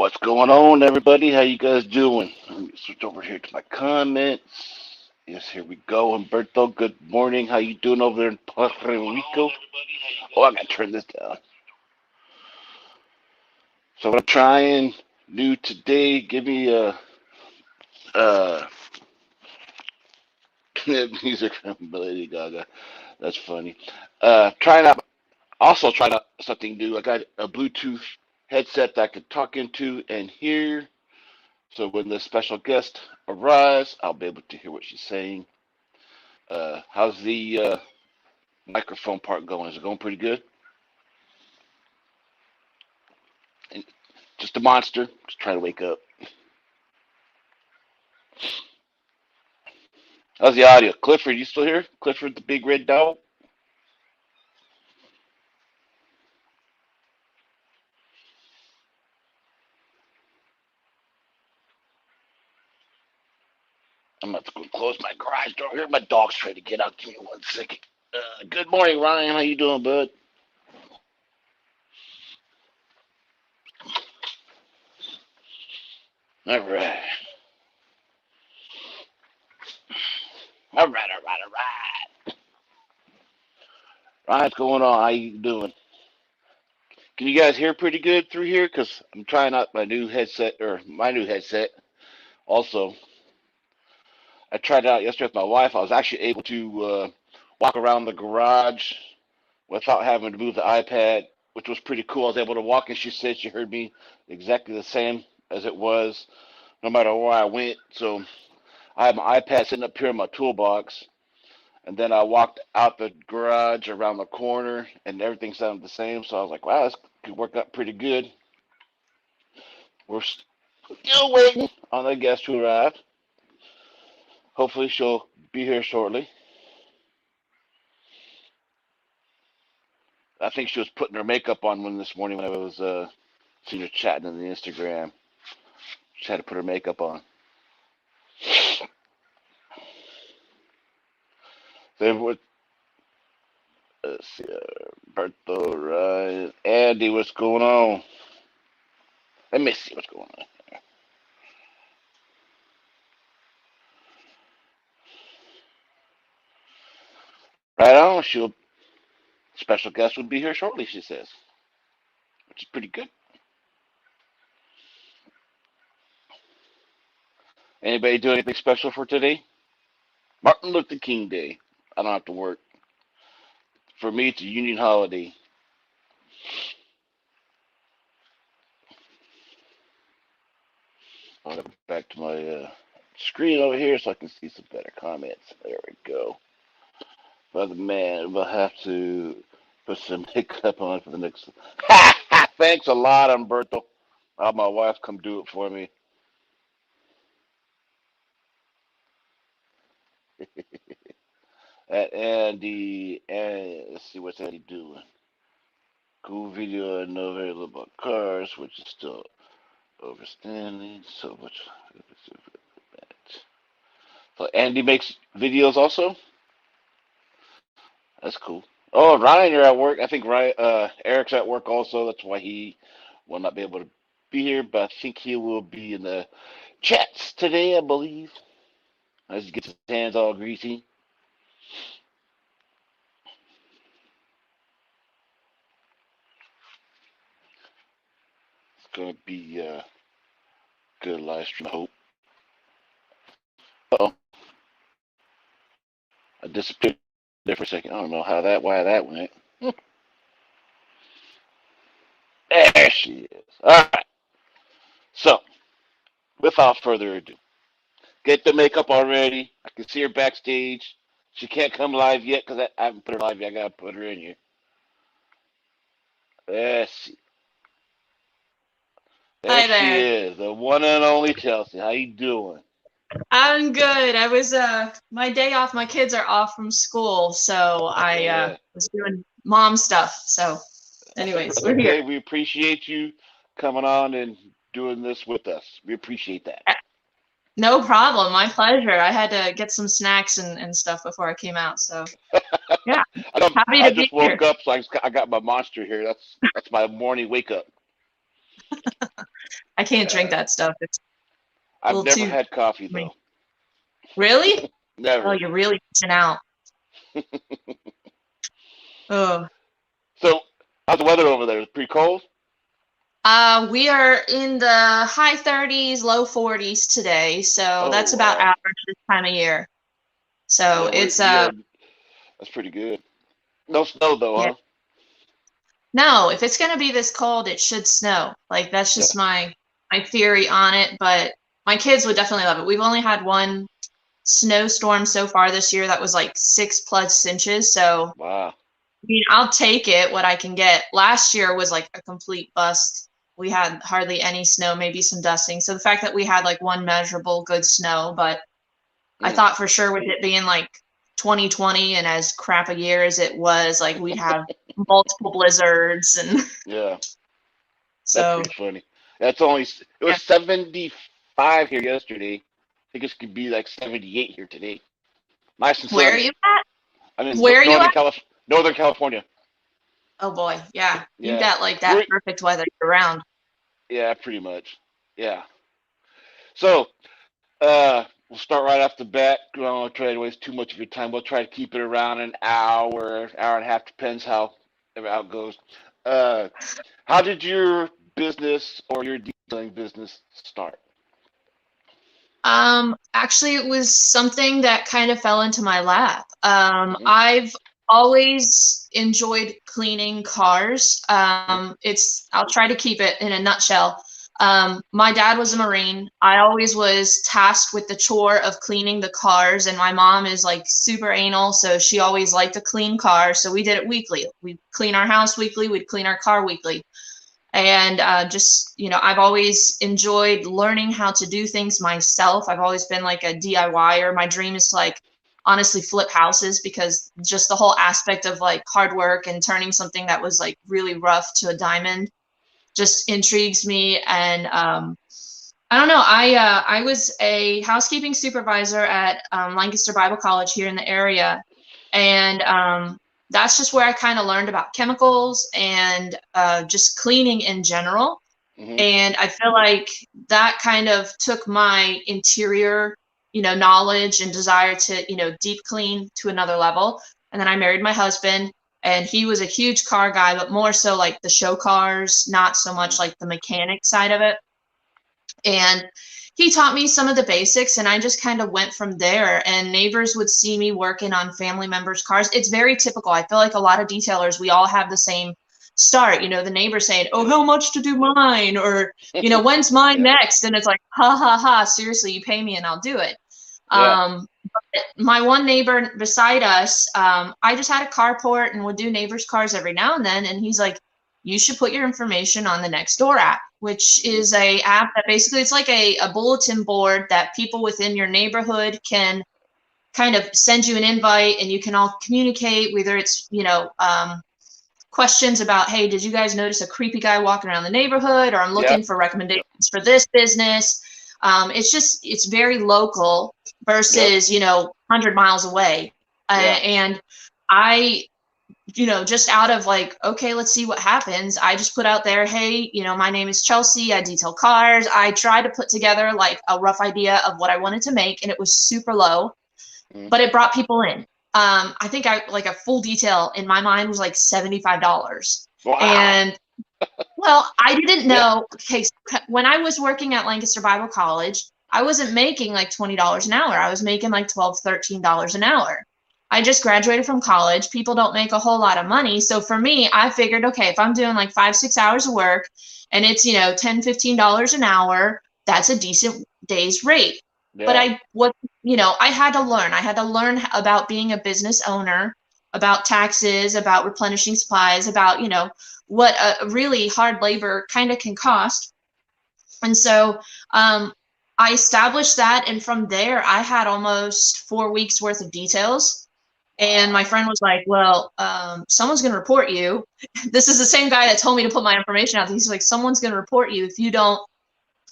What's going on, everybody? How you guys doing? Let me switch over here to my comments. Yes, here we go. Humberto, good morning. How you doing over there in Puerto Rico? Oh, I gotta turn this down. So what I'm trying new today, give me a music from Lady Gaga. That's funny. Trying out trying out something new. I got a Bluetooth headset that I can talk into and hear. So when the special guest arrives, I'll be able to hear what she's saying. How's the microphone part going? Is it going pretty good? And just a monster. Just trying to wake up. How's the audio? Clifford, you still here? Clifford, the big red dog? I'm about to go close my garage door here. My dog's trying to get out. Give me 1 second. Good morning, Ryan. How you doing, bud? All right. All right, all right, all right. Ryan, what's going on? How you doing? Can you guys hear pretty good through here? Because I'm trying out my new headset. Also, I tried it out yesterday with my wife. I was actually able to walk around the garage without having to move the iPad, which was pretty cool. I was able to walk, and she said she heard me exactly the same as it was, no matter where I went. So I had my iPad sitting up here in my toolbox, and then I walked out the garage around the corner, and everything sounded the same. So I was like, wow, this could work out pretty good. We're still waiting on the guest to arrive. Hopefully, she'll be here shortly. I think she was putting her makeup on one this morning when I was seeing her chatting on the Instagram. She had to put her makeup on. Then what? Let's see, Berto, right? Andy, what's going on? Let me see what's going on. Right on. She'll special guest will be here shortly. She says, which is pretty good. Anybody do anything special for today? Martin Luther King Day. I don't have to work. For me, it's a union holiday. I'll go back to my screen over here so I can see some better comments. There we go. But man, we'll have to put some makeup on for the next. Thanks a lot, Umberto. I'll have my wife come do it for me. At Andy, and let's see what's Andy doing. Cool video. I know very little about cars, which is still overstanding. So much. So Andy makes videos also. That's cool. Oh, Ryan, you're at work. I think Ryan, Eric's at work also. That's why he will not be able to be here, but I think he will be in the chats today, I believe. As he gets his hands all greasy. It's gonna be a good live stream, I hope. Oh, I disappeared there for a second. I don't know why that went. There she is. All right. So, without further ado, get the makeup already. I can see her backstage. She can't come live yet because I haven't put her live yet. I gotta put her in here. Let's see. There Hi she there. is, the one and only Chelsea. How you doing? I'm good. I was my day off. My kids are off from school, so I Yeah. was doing mom stuff. So, anyways, That's we're here. okay. We appreciate you coming on and doing this with us. We appreciate that. No problem. My pleasure. I had to get some snacks and stuff before I came out. So, yeah, happy I to be just here. woke up, so I got my monster here. That's my morning wake up. I can't drink Uh, that stuff. It's a I've little never too. had coffee I mean, though. really? Oh, Never. you're really missing out. Oh. So, how's the weather over there? It's pretty cold. We are in the high 30s, low 40s today, so Oh that's about wow. average this time of year. So Yeah, it's that's pretty good. No snow though, yeah. huh? No, if it's gonna be this cold, it should snow. Like that's Yeah. just my theory on it, but my kids would definitely love it. We've only had one snowstorm so far this year that was like 6+ inches, so Wow. I mean, I'll take it what I can get. Last year was like a complete bust. We had hardly any snow, maybe some dusting. So the fact that we had like one measurable good snow, but I Mm. thought for sure with it being like 2020 and as crap a year as it was, like we'd have multiple blizzards and Yeah, that's so pretty funny. It yeah. was 75 here yesterday. I think it's could be like 78 here today. Nice and Where are sunny. you at? I'm in Where are you at? Northern California. Oh boy, yeah. You Yeah. got like that We're perfect weather year round. yeah, pretty much. Yeah. So, we'll start right off the bat. We don't want to try to waste too much of your time. We'll try to keep it around an hour and a half, depends how it goes. Uh, how did your business or your detailing business start? Actually, it was something that kind of fell into my lap. Hmm. I've always enjoyed cleaning cars. I'll try to keep it in a nutshell. My dad was a Marine. I always was tasked with the chore of cleaning the cars, and my mom is like super anal, so she always liked to clean cars. So we did it weekly. We'd clean our house weekly, we'd clean our car weekly. And just I've always enjoyed learning how to do things myself. I've always been like a DIYer. My dream is to like honestly flip houses because just the whole aspect of like hard work and turning something that was like really rough to a diamond just intrigues me. And I don't know. I was a housekeeping supervisor at Lancaster Bible College here in the area, and that's just where I kind of learned about chemicals and just cleaning in general. Hmm. And I feel like that kind of took my interior, knowledge and desire to, deep clean to another level. And then I married my husband, and he was a huge car guy, but more so like the show cars, not so Hmm. much like the mechanic side of it. And he taught me some of the basics, and I just kind of went from there. And neighbors would see me working on family members' cars. It's very typical. I feel like a lot of detailers, we all have the same start. The neighbor saying, "Oh, Yeah. how much to do mine?" Or, "When's mine Yeah. next?" And it's like, ha ha ha, seriously, you pay me and I'll do it. Yeah. But my one neighbor beside us, I just had a carport and would do neighbors' cars every now and then. And he's like, "You should put your information on the Nextdoor app," which Hmm. is a app that basically it's like a bulletin board that people within your neighborhood can kind of send you an invite, and you can all communicate, whether it's, questions about, "Hey, did you guys notice a creepy guy walking around the neighborhood?" Or, "I'm Yep. looking for Yep. recommendations for this business." It's very local Yep. versus, 100 miles away. Yeah. And I, just out of like, okay, let's see what happens. I just put out there, "Hey, my name is Chelsea. I detail cars." I try to put together like a rough idea of what I wanted to make, and it was super low, Hmm. but it brought people in. I think I like a full detail in my mind was like $75. Wow. And well, I didn't Yeah. know. Okay, so when I was working at Lancaster Bible College, I wasn't making like $20 an hour. I was making like $12, $13 an hour. I just graduated from college. People don't make a whole lot of money. So for me, I figured, okay, if I'm doing like 5, 6 hours of work and it's, $10, $15 an hour, that's a decent day's rate. But Yeah. I had to learn. I had to learn about being a business owner, about taxes, about replenishing supplies, about, what a really hard labor kind of can cost. And so I established that. And from there, I had almost 4 weeks worth of details. And my Wow. friend was like, "Well, someone's going to report you." This is the same guy that told me to put my information out. He's like, "Someone's going to report you if you don't,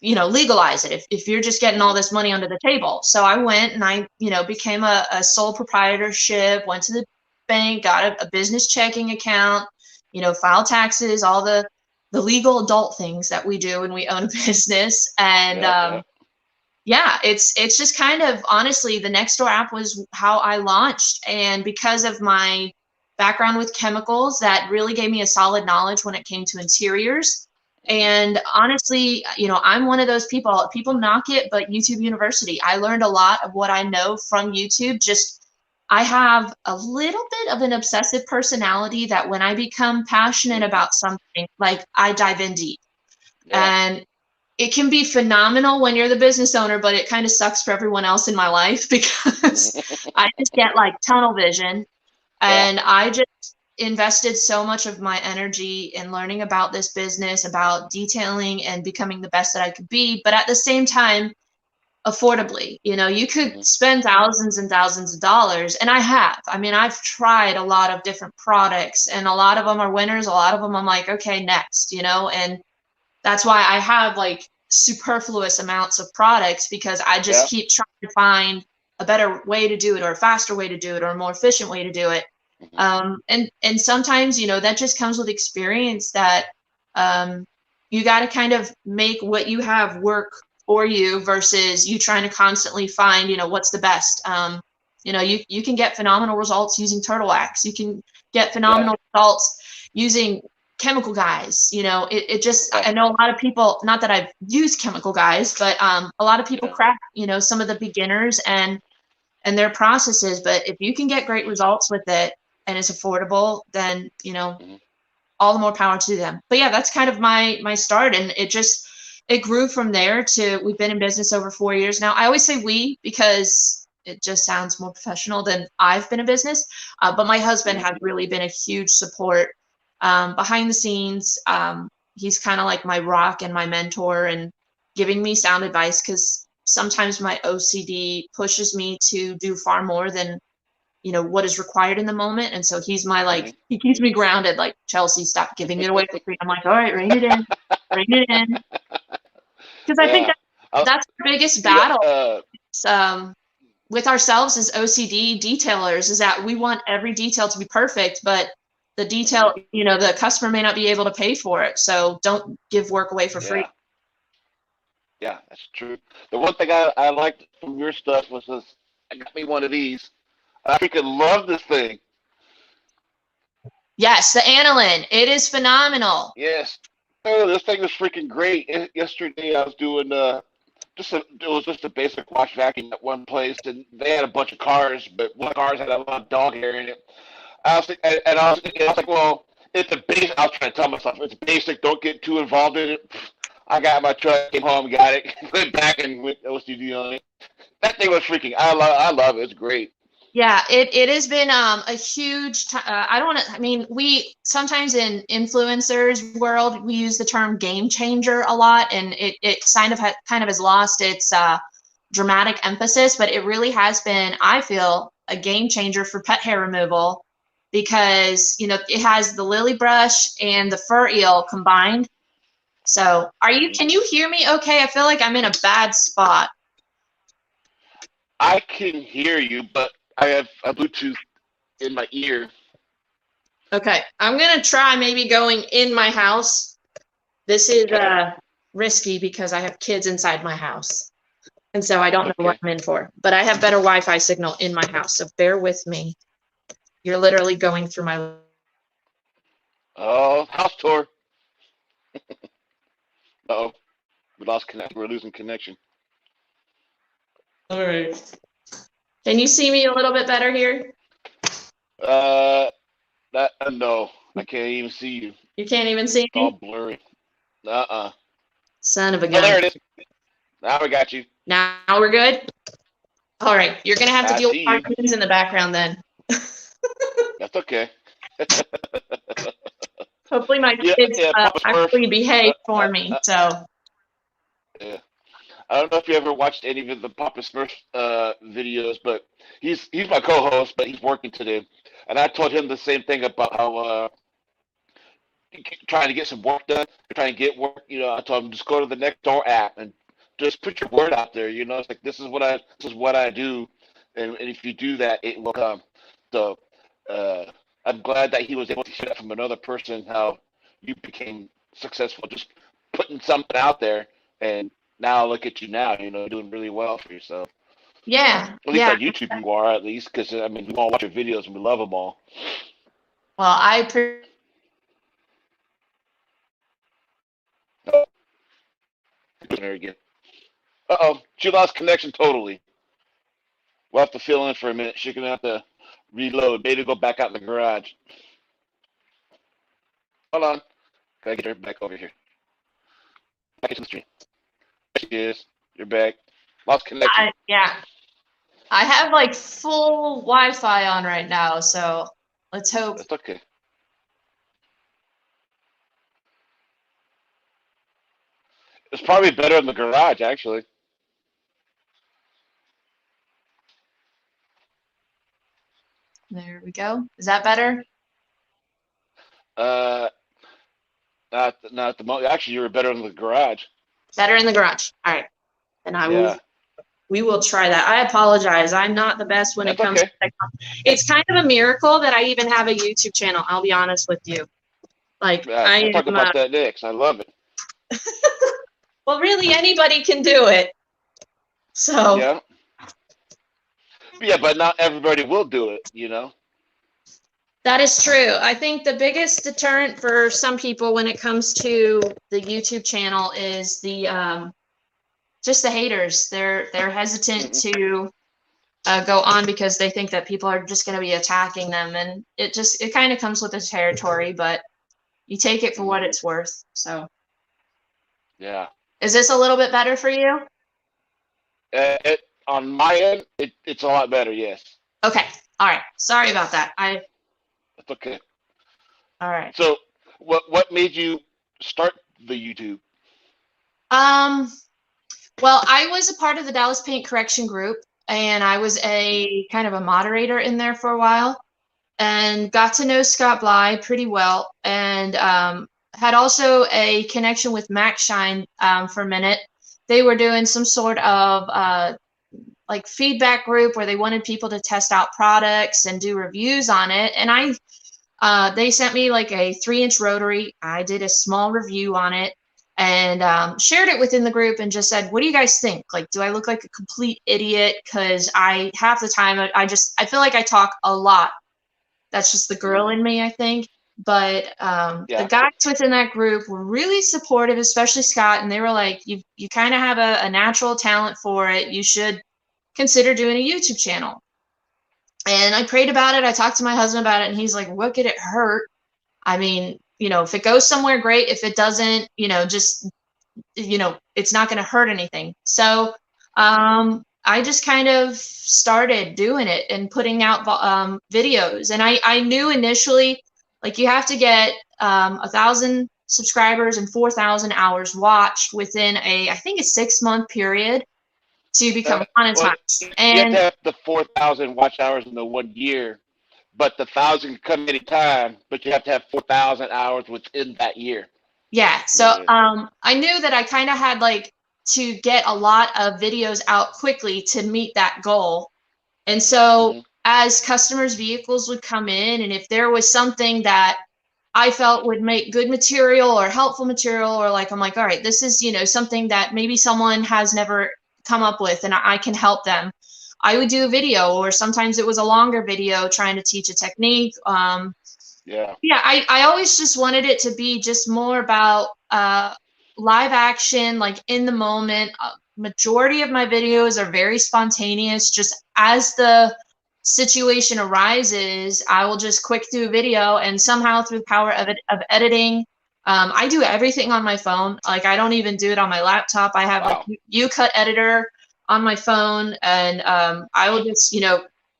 legalize it, if you're just getting all Hmm. this money under the table." So I went and I, became a sole proprietorship, went to the bank, got a business checking account, filed taxes, all the the legal adult things that we do when we own a business. And yeah, it's just kind of, honestly, the Nextdoor app was how I launched. And because of my background with chemicals, that really gave me a solid knowledge when it came to interiors. And honestly, I'm one of those people knock it, but YouTube University, I learned a lot of what I know from YouTube. Just, I have a little bit of an obsessive personality that when I become passionate about something, like, I dive in deep. And it can be phenomenal when you're the business owner, but it kind of sucks for everyone else in my life because I just get like tunnel vision. And I just invested so much of my energy in learning about this business, about detailing and becoming the best that I could be. But at the same time, affordably, you could spend thousands and thousands of dollars. And I have. I mean, I've tried a lot of different products, and a lot of them are winners. A lot of them I'm like, okay, next, and that's why I have like superfluous amounts of products, because I just keep trying to find a better way to do it, or a faster way to do it, or a more efficient way to do it. And sometimes, that just comes with experience, that you got to kind of make what you have work for you versus you trying to constantly find, what's the best. You can get phenomenal results using turtle wax. You can get phenomenal results using chemical guys. It just, I know a lot of people, not that I've used chemical guys, but a lot of people crack, some of the beginners and their processes. But if you can get great results with it and it's affordable, then, all the more power to them. But yeah, that's kind of my start. And it grew from there to, we've been in business over 4 years now. I always say we, because it just sounds more professional than I've been in business. But my husband has really been a huge support behind the scenes. He's kind of like my rock and my mentor, and giving me sound advice, because sometimes my OCD pushes me to do far more than what is required in the moment. And so he's my he keeps me grounded, like, Chelsea, stop giving it away for free. I'm like, all right, rein it in, because I think that's the biggest battle with ourselves as OCD detailers, is that we want every detail to be perfect, but the detail, the customer may not be able to pay for it. So don't give work away for free. Yeah, that's true. The one thing I liked from your stuff was this. I got me one of these. I freaking love this thing. Yes, the aniline. It is phenomenal. Yes. Oh, this thing was freaking great. Yesterday I was doing it was just a basic wash vacuum at one place, and they had a bunch of cars, but one of the cars had a lot of dog hair in it. I was like, well, it's a basic. I was trying to tell myself it's basic. Don't get too involved in it. I got my truck, came home, got it, went back and went OCD on it. That thing was freaking. I love it. It's great. Yeah, it has been a huge. I don't want to. I mean, we sometimes in influencers world we use the term game changer a lot, and it kind of has lost its dramatic emphasis, but it really has been, I feel, a game changer for pet hair removal, because it has the lily brush and the fur eel combined. So, can you hear me okay? I feel like I'm in a bad spot. I can hear you, but I have a Bluetooth in my ear. Okay, I'm gonna try maybe going in my house. This is risky because I have kids inside my house, and so I don't know what I'm in for. But I have better Wi-Fi signal in my house, so bear with me. You're literally going through my. Oh, house tour. Uh-oh, we lost connection. We're losing connection. All right. Can you see me a little bit better here? No, I can't even see you. You can't even see me? It's all blurry. Son of a gun. Oh, there it is. Now we got you. Now we're good? All right. You're going to have to deal with cartoons in the background then. That's okay. Hopefully my kids actually behave for me. So. Yeah. I don't know if you ever watched any of the Papa Smurf videos, but he's my co-host, but he's working today. And I told him the same thing about how trying to get some work done, trying to get work. I told him just go to the Nextdoor app and just put your word out there. It's like this is what I do, and if you do that, it will come. So I'm glad that he was able to hear that from another person, how you became successful just putting something out there, and now look at you now. You're doing really well for yourself. Yeah, At least yeah. on YouTube you are, at least, because I mean we all watch your videos and we love them all. Well, I appreciate. There again. Uh-oh, she lost connection totally. We'll have to fill in for a minute. She's gonna have to reload. Maybe go back out in the garage. Hold on. Gotta get her back over here. Back into the stream. There she is. You're back. Lost connection. Yeah. I have like full Wi-Fi on right now, so let's hope. That's okay. It's probably better in the garage, actually. There we go. Is that better? Uh, not at the moment. Actually, you were better in the garage. Better in the garage. All right. And Yeah. we will try that. I apologize. I'm not the best when That's it comes okay. to technology. It's kind of a miracle that I even have a YouTube channel. I'll be honest with you. Like We'll talk about that next. I love it. Well, really, anybody can do it. So. Yeah. Yeah, but not everybody will do it. That is true. I think the biggest deterrent for some people when it comes to the YouTube channel is the just the haters. They're hesitant to go on because they think that people are just going to be attacking them, and it kind of comes with the territory. But you take it for what it's worth. So. Yeah. Is this a little bit better for you? On my end, it's a lot better. Yes. Okay. All right. Sorry about that. That's okay. All right. So, what made you start the YouTube? Well, I was a part of the Dallas Paint Correction group, and I was a kind of a moderator in there for a while, and got to know Scott Bly pretty well, and had also a connection with Max Shine for a minute. They were doing some sort of like feedback group where they wanted people to test out products and do reviews on it, and they sent me like a 3-inch rotary. I did a small review on it and shared it within the group and just said, what do you guys think? Like, do I look like a complete idiot? Because half the time I feel like I talk a lot. That's just the girl in me, I think. But the guys within that group were really supportive, especially Scott, and they were like, you kind of have a natural talent for it. You should consider doing a YouTube channel. And I prayed about it. I talked to my husband about it, and he's like, what could it hurt? I mean, if it goes somewhere, great. If it doesn't, just, it's not going to hurt anything. So I just kind of started doing it and putting out videos. And I knew initially, like, you have to get 1,000 subscribers and 4,000 hours watched within I think a 6-month period to become monetized. You and have to have the 4,000 watch hours in the 1 year, but the 1,000 can come anytime. But you have to have 4,000 hours within that year. Yeah. So I knew that I kind of had like to get a lot of videos out quickly to meet that goal. And so as customers' vehicles would come in, and if there was something that I felt would make good material or helpful material, or like, I'm like, all right, this is, something that maybe someone has never come up with and I can help them, I would do a video, or sometimes it was a longer video trying to teach a technique. I always just wanted it to be just more about live action, like in the moment. Majority of my videos are very spontaneous. Just as the situation arises, I will just quick do a video, and somehow through the power of editing, I do everything on my phone. Like, I don't even do it on my laptop. I have like UCut editor on my phone, and I will just,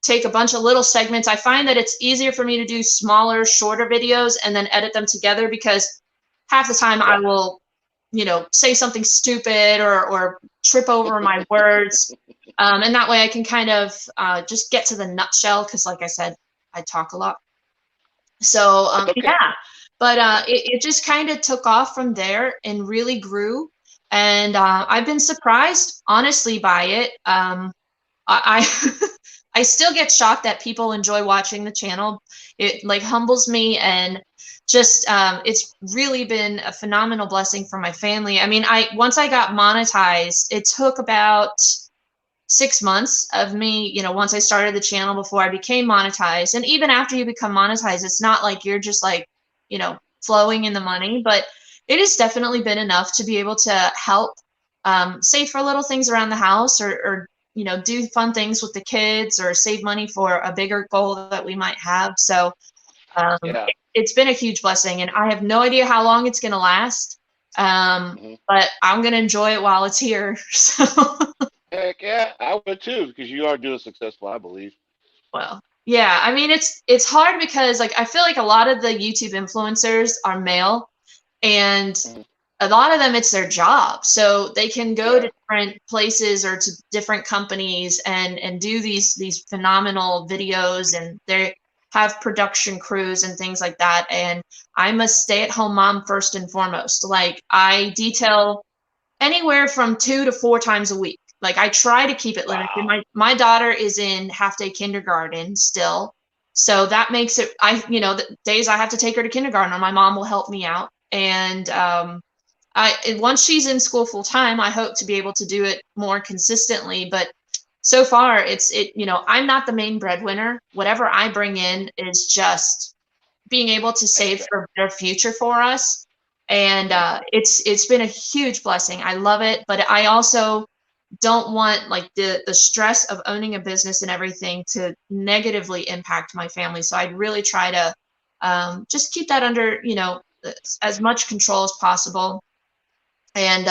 take a bunch of little segments. I find that it's easier for me to do smaller, shorter videos and then edit them together, because half the time I will, say something stupid or trip over my words. And that way I can kind of just get to the nutshell, because like I said, I talk a lot. So but it just kind of took off from there and really grew. And I've been surprised, honestly, by it. I I still get shocked that people enjoy watching the channel. It like humbles me, and just it's really been a phenomenal blessing for my family. I mean, once I got monetized, it took about 6 months of me, once I started the channel before I became monetized. And even after you become monetized, it's not like you're just like, flowing in the money, but it has definitely been enough to be able to help save for little things around the house, or do fun things with the kids, or save money for a bigger goal that we might have. So Yeah. it's been a huge blessing, and I have no idea how long it's going to last. But I'm going to enjoy it while it's here. So, Heck yeah, I would too, because you are doing successful, I believe. well, yeah, I mean, it's hard because like I feel like a lot of the YouTube influencers are male, and Mhm. a lot of them it's their job, so they can go Yeah. to different places or to different companies and do these phenomenal videos, and they have production crews and things like that. And I'm a stay-at-home mom first and foremost. Like, I detail anywhere from 2 to 4 times a week. Like, I try to keep it limited. Wow. My daughter is in half-day kindergarten still, so that makes it, the days I have to take her to kindergarten, or my mom will help me out. And once she's in school full time, I hope to be able to do it more consistently. But so far, I'm not the main breadwinner. Whatever I bring in is just being able to save Extra. for a better future for us. And Hmm. it's been a huge blessing. I love it, but I also don't want like the stress of owning a business and everything to negatively impact my family. So I really try to just keep that under, as much control as possible. And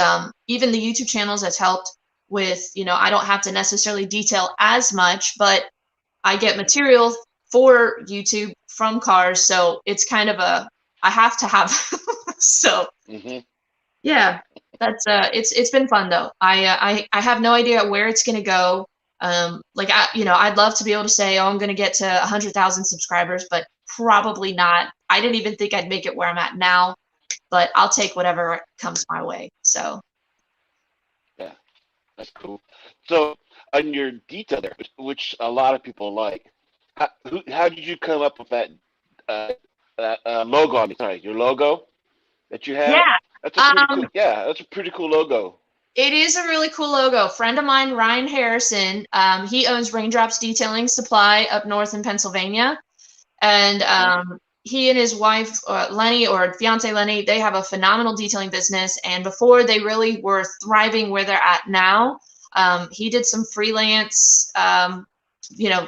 even the YouTube channels has helped with, I don't have to necessarily detail as much, but I get material for YouTube from cars, so it's kind of I have to have. So Hmm. yeah, that's it's been fun though. I have no idea where it's gonna go. Like, I'd love to be able to say, oh, I'm gonna get to 100,000 subscribers, but probably not. I didn't even think I'd make it where I'm at now, but I'll take whatever comes my way. So Yeah, that's cool. So, on your detail there, which a lot of people like, how did you come up with uh, that logo? I mean, sorry, your logo that you have. yeah, That's a pretty cool. um, Yeah, that's a pretty cool logo. it is a really cool logo. Friend of mine, Ryan Harrison, he owns Raindrops Detailing Supply up north in Pennsylvania. And Hmm. he and his wife, Lenny, or fiance Lenny, they have a phenomenal detailing business. And before they really were thriving where they're at now, he did some freelance,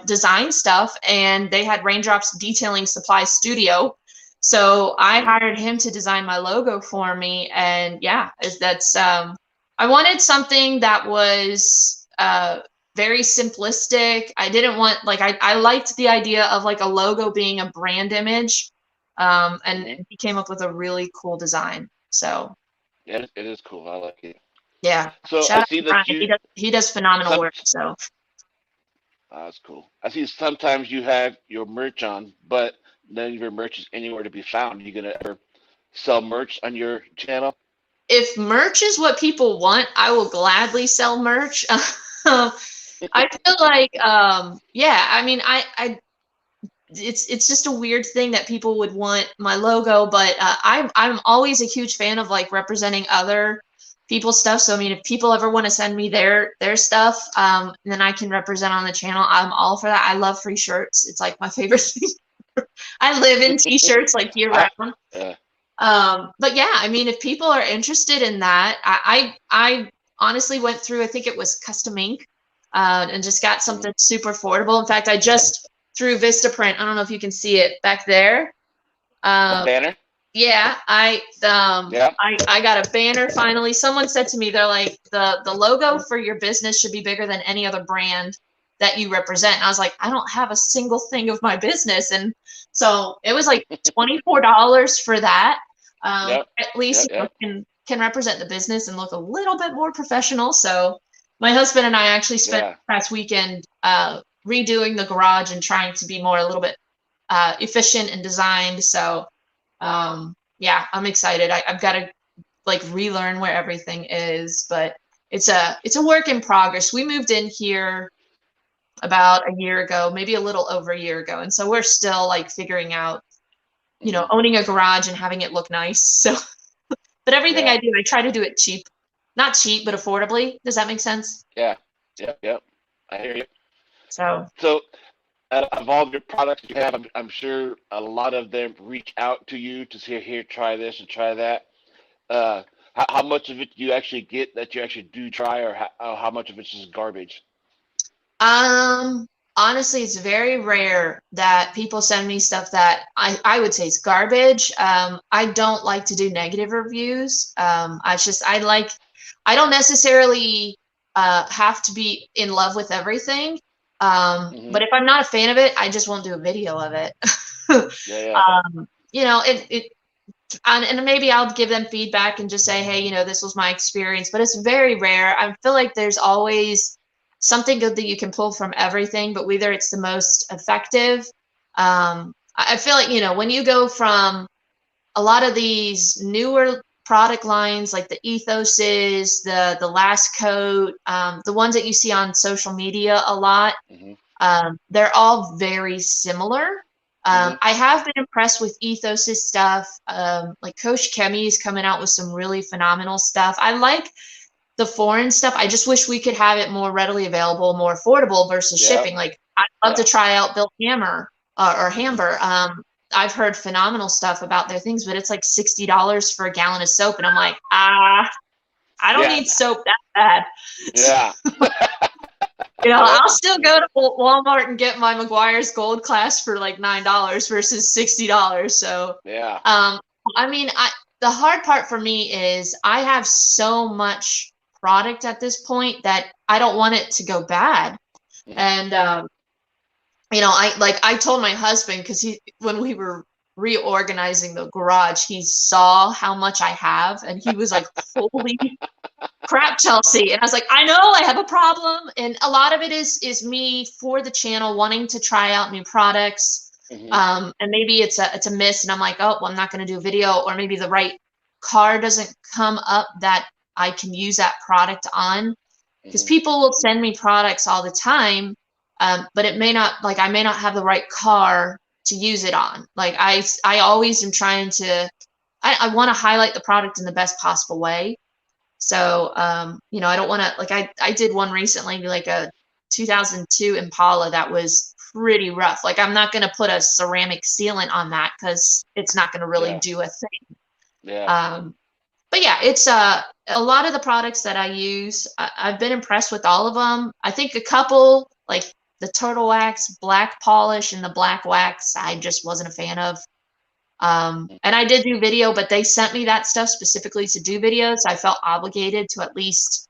design stuff, and they had Raindrops Detailing Supply Studio. So I Hmm. hired him to design my logo for me. And yeah, that's I wanted something that was very simplistic. I didn't want, like, I liked the idea of like a logo being a brand image. And Hmm. he came up with a really cool design. So Yeah, it is cool. I like it. yeah, So shout I out see to Brian. that you He does phenomenal some. work. So That's cool. I see sometimes you have your merch on, but none of your merch is anywhere to be found. You gonna ever sell merch on your channel? if merch is what people want, I will gladly sell merch. I feel like, yeah, I mean, it's just a weird thing that people would want my logo, but I'm always a huge fan of like representing other people's stuff. So I mean, if people ever want to send me their stuff, then I can represent on the channel. I'm all for that. I love free shirts. It's like my favorite thing. I live in t-shirts like year I round. uh, But yeah, I mean, if people are interested in that, I honestly went through, I think it was Custom Ink, and just got mhm. something super affordable. In fact, I just through Vistaprint. I don't know if you can see it back there. A Um, banner? yeah, Yeah. I got a banner finally. Someone said to me, they're like, the logo for your business should be bigger than any other brand that you represent. And I was like, I don't have a single thing of my business. And so it was like $24 for that. Yep. At least, Yep. Yep. can represent the business and look a little bit more professional. So my husband and I actually spent Yeah. the past weekend redoing the garage and trying to be more a little bit efficient and designed. So yeah, I'm excited. I've got to like relearn where everything is, but it's a work in progress. We moved in here about a year ago, maybe a little over a year ago. And so we're still like figuring out, Mm-hmm. owning a garage and having it look nice. So, but everything Yeah. I do, I try to do it cheap, not cheap, but affordably. Does that make sense? Yeah. Yep. Yep. I hear you. So, So, of all your products you have, I'm sure a lot of them reach out to you to say, here, try this and try that. Uh, how much of it do you actually get that you actually do try, or how much of it's just garbage? um, honestly, it's very rare that people send me stuff that I would say is garbage. I don't like to do negative reviews. I don't necessarily have to be in love with everything. Hmm. But if I'm not a fan of it, I just won't do a video of it. Yeah. Yeah. It and maybe I'll give them feedback and just say, hey, this was my experience, but it's very rare. I feel like there's always something good that you can pull from everything, but whether it's the most effective. I feel like, when you go from a lot of these newer product lines like the ethoses, the last coat, the ones that you see on social media a lot, Hmm. they're all very similar. Hmm. I have been impressed with Ethos's stuff. Like Coach Kemi's coming out with some really phenomenal stuff. I like the foreign stuff. I just wish we could have it more readily available, more affordable versus Yeah. shipping. Like I'd love to Yeah. try out Bill Hammer or Hmm. Hamber. I've heard phenomenal stuff about their things, but it's like $60 for a gallon of soap, and I'm like, I don't Yeah. need soap that bad. Yeah. I'll That's still go to Walmart and get my McGuire's Gold Class for like $9 versus $60. So, yeah. um, I mean, the hard part for me is I have so much product at this point that I don't want it to go bad. Hmm. And I told my husband, because when we were reorganizing the garage, he saw how much I have, and he was like, "Holy crap, Chelsea." And I was like, I know I have a problem. And a lot of it is me for the channel wanting to try out new products. Hmm. And maybe it's a miss, and I'm like, oh, well, I'm not going to do a video, or maybe the right car doesn't come up that I can use that product on. Because Hmm. people will send me products all the time, but it may not, like, I may not have the right car to use it on. Like I always am trying to, I want to highlight the product in the best possible way. So, I don't want to, like, I did one recently, like a 2002 Impala that was pretty rough. Like, I'm not going to put a ceramic sealant on that because it's not going to really Yeah. do a thing. Yeah. Um, but yeah, it's a lot of the products that I use. I've been impressed with all of them. I think a couple, like the Turtle Wax Black Polish and the Black Wax, I just wasn't a fan of. And I did do video, but they sent me that stuff specifically to do videos. So I felt obligated to at least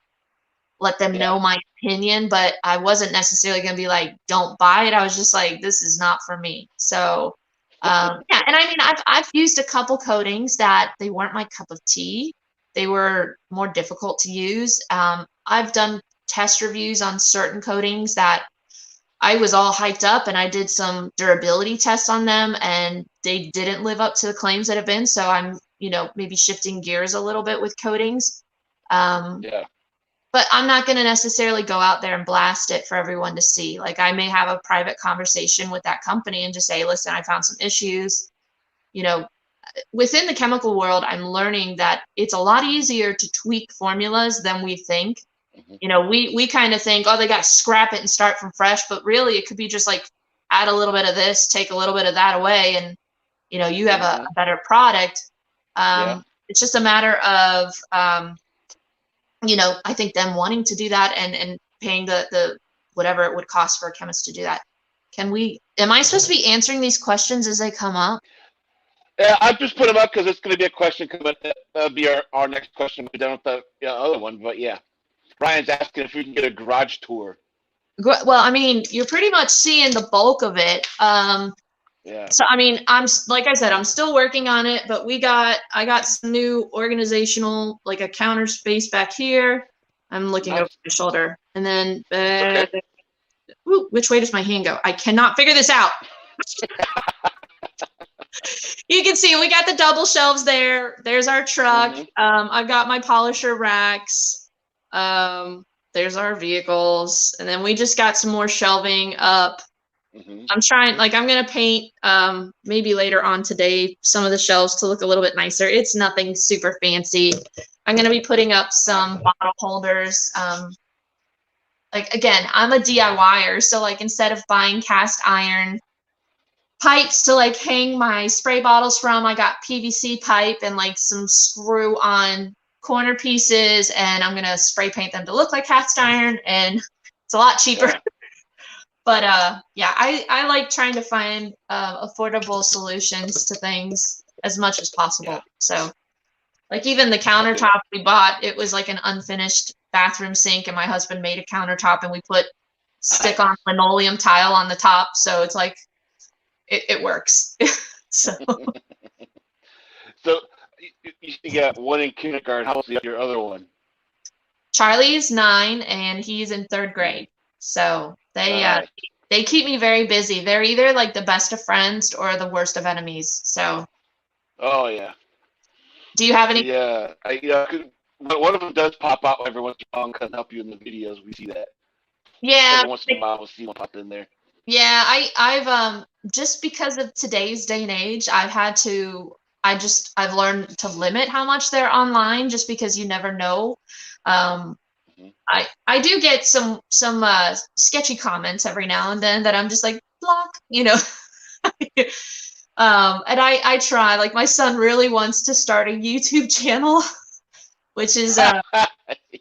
let them Yeah. know my opinion, but I wasn't necessarily going to be like, don't buy it. I was just like, this is not for me. So, yeah. And I mean, I've used a couple coatings that they weren't my cup of tea. They were more difficult to use. I've done test reviews on certain coatings that I was all hyped up, and I did some durability tests on them, and they didn't live up to the claims that have been. So I'm, maybe shifting gears a little bit with coatings. Um, Yeah. but I'm not going to necessarily go out there and blast it for everyone to see. Like, I may have a private conversation with that company and just say, listen, I found some issues. You know, Within the chemical world, I'm learning that it's a lot easier to tweak formulas than we think. Hmm. We kind of think, oh, they got to scrap it and start from fresh, but really it could be just like add a little bit of this, take a little bit of that away, and you have Hmm. a better product. Yeah. It's just a matter of I think them wanting to do that and paying the whatever it would cost for a chemist to do that. Am I supposed to be answering these questions as they come up? Yeah, I've just put them up because it's going to be a question coming. That'll be our next question. We're done with the other one, but yeah, Ryan's asking if we can get a garage tour. Well, I mean, you're pretty much seeing the bulk of it. Yeah. So I mean, like I said, I'm still working on it, but I got some new organizational, like a counter space back here. I'm looking over Nice. my shoulder, and then It's okay. which way does my hand go? I cannot figure this out. You can see we got the double shelves there. There's our truck. Hmm. I've got my polisher racks. there's our vehicles, and then we just got some more shelving up. Mm-hmm. I'm trying, like, I'm gonna paint maybe later on today some of the shelves to look a little bit nicer. It's nothing super fancy. I'm gonna be putting up some bottle holders. Like, again, I'm a DIYer, so like instead of buying cast iron pipes to like hang my spray bottles from, I got PVC pipe and like some screw on corner pieces, and I'm gonna spray paint them to look like cast iron, and it's a lot cheaper. Yeah. But yeah, I like trying to find affordable solutions to things as much as possible. Yeah. So like even the countertop we bought, it was like an unfinished bathroom sink, and my husband made a countertop, and we put stick-on linoleum tile on the top, so it's like it works. So So you got one in kindergarten. How's your other one? Charlie's 9 and he's in 3rd grade. So Nice. they keep me very busy. They're either like the best of friends or the worst of enemies. So Oh yeah. do you have any? Yeah. One of them does pop out every once in a while and can help you in the videos. We see that Yeah. every once in a while. We'll see one pop in there. Yeah, I've just because of today's day and age, I've learned to limit how much they're online just because you never know. Mhm. I do get some sketchy comments every now and then that I'm just like block, you know. And I try, like my son really wants to start a YouTube channel, which is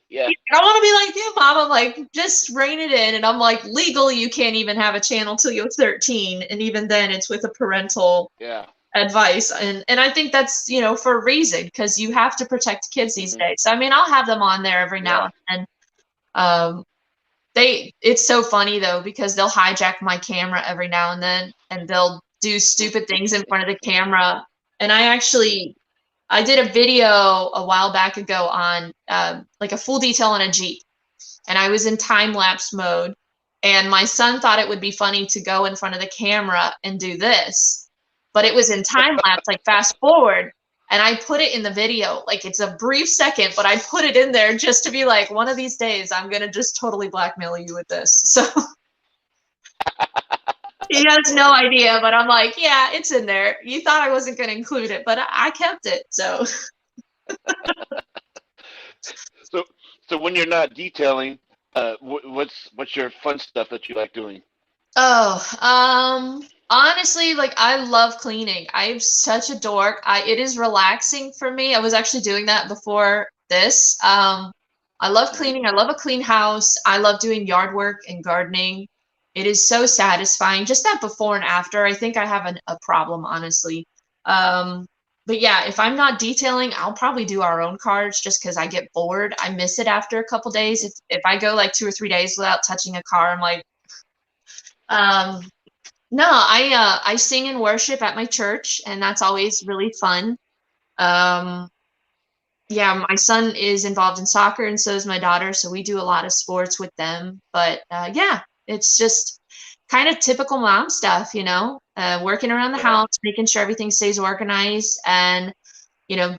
Yeah. I don't want to be like you, Mom. I'm like, just rein it in. And I'm like, legally, you can't even have a channel till you're 13. And even then, it's with a parental Yeah. advice. And I think that's, you know, for a reason, because you have to protect kids these Mhm. days. So, I mean, I'll have them on there every now Yeah. and then. It's so funny, though, because they'll hijack my camera every now and then, and they'll do stupid things in front of the camera. And I did a video a while back ago on like a full detail on a Jeep, and I was in time lapse mode, and my son thought it would be funny to go in front of the camera and do this, but it was in time lapse, like fast forward, and I put it in the video, like it's a brief second, but I put it in there just to be like, one of these days I'm gonna just totally blackmail you with this. So he has no Funny. idea, but I'm like, yeah, it's in there. You thought I wasn't gonna include it, but I kept it. So So so when you're not detailing, what's your fun stuff that you like doing? Oh, honestly, like I love cleaning. I'm such a dork. It is relaxing for me. I was actually doing that before this. I love Mhm. cleaning. I love a clean house. I love doing yard work and gardening. It is so satisfying. Just that before and after. I think I have a problem, honestly. Um, but yeah, if I'm not detailing, I'll probably do our own cars just because I get bored. I miss it after a couple days. If I go like 2 or 3 days without touching a car, I'm like, um, no, I sing and worship at my church, and that's always really fun. Um, yeah, my son is involved in soccer, and so is my daughter, so we do a lot of sports with them. But yeah, it's just kind of typical mom stuff, you know, working around the Yeah. house, making sure everything stays organized, and you know,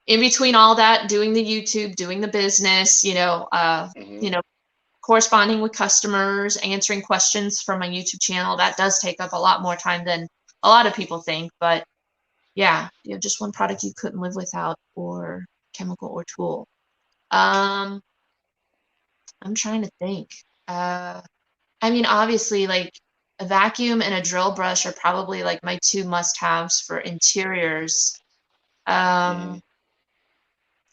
in between all that, doing the YouTube, doing the business, Hmm. you know, corresponding with customers, answering questions from my YouTube channel. That does take up a lot more time than a lot of people think. But yeah, you know, just one product you couldn't live without, or chemical or tool. Um, I'm trying to think. I mean, obviously, like a vacuum and a drill brush are probably like my two must-haves for interiors. Hmm. Um,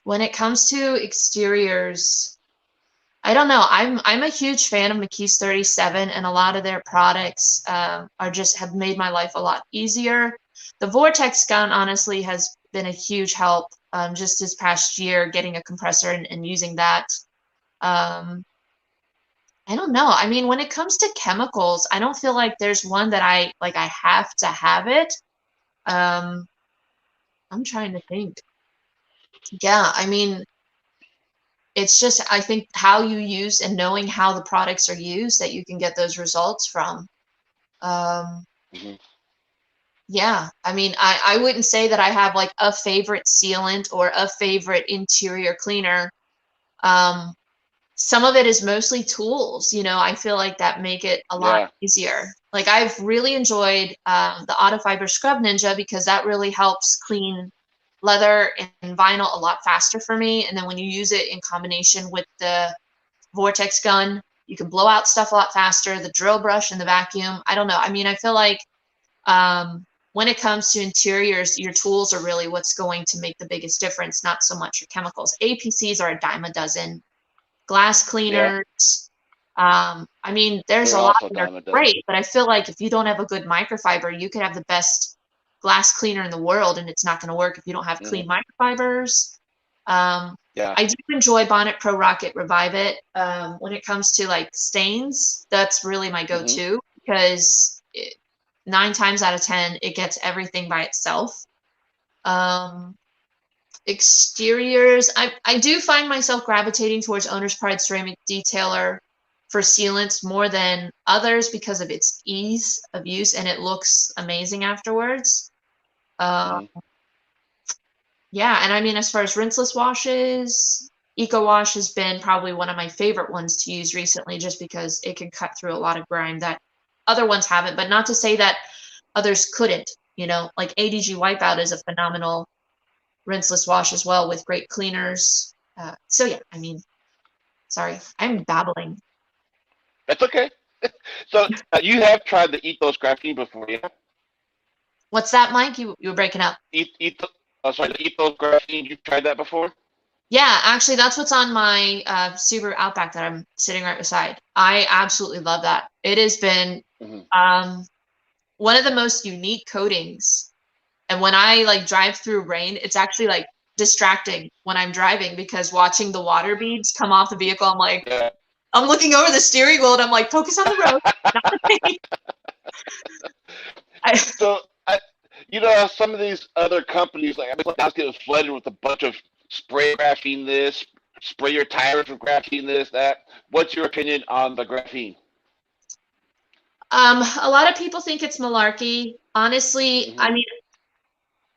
when it comes to exteriors, I don't know. I'm a huge fan of McKee's 37, and a lot of their products are just have made my life a lot easier. The Vortex gun honestly has been a huge help. Just this past year, getting a compressor and using that. Um, I don't know. I mean, when it comes to chemicals, I don't feel like there's one that I like. I have to have it. Um, I'm trying to think. Yeah, I mean, it's just I think how you use and knowing how the products are used that you can get those results from. Um, Hmm. yeah, I mean, I wouldn't say that I have like a favorite sealant or a favorite interior cleaner. Um, some of it is mostly tools. I feel like that make it a lot Yeah. easier. Like I've really enjoyed the Autofiber Scrub Ninja because that really helps clean leather and vinyl a lot faster for me. And then when you use it in combination with the Vortex gun, you can blow out stuff a lot faster. The drill brush and the vacuum. I don't know. I mean, I feel like when it comes to interiors, your tools are really what's going to make the biggest difference, not so much your chemicals. APCs are a dime a dozen. Glass Yeah. cleaners. I mean, there's They're a lot also a that are dime a dozen. great, but I feel like if you don't have a good microfiber, you could have the best glass cleaner in the world, and it's not going to work if you don't have Hmm. clean microfibers. Yeah. I do enjoy Bonnet Pro Rocket Revive It. When it comes to like stains, that's really my Hmm. go-to because 9 times out of 10, it gets everything by itself. Um, Exteriors, I do find myself gravitating towards Owner's Pride Ceramic Detailer for sealants more than others because of its ease of use and it looks amazing afterwards. Uh, Hmm. yeah, and I mean, as far as rinseless washes, Eco Wash has been probably one of my favorite ones to use recently just because it can cut through a lot of grime that other ones haven't, but not to say that others couldn't. Like ADG Wipeout is a phenomenal rinseless wash as well with great cleaners. So yeah, I mean, sorry, I'm babbling. That's okay. So you have tried the ethos graphene before, yeah? What's that, Mike? You were breaking up. Ethos, oh, sorry, the ethos graphene. You've tried that before? Yeah, actually, that's what's on my Subaru Outback that I'm sitting right beside. I absolutely love that. It has been Hmm. um, one of the most unique coatings. And when I like drive through rain, it's actually like distracting when I'm driving because watching the water beads come off the vehicle, Yeah. I'm looking over the steering wheel and I'm like, focus on the road, not the paint. I, So some of these other companies, like I was getting flooded with a bunch of spray graphene this, spray your tires with graphene this, that. What's your opinion on the graphene? a lot of people think it's malarkey. Honestly, Hmm. I mean,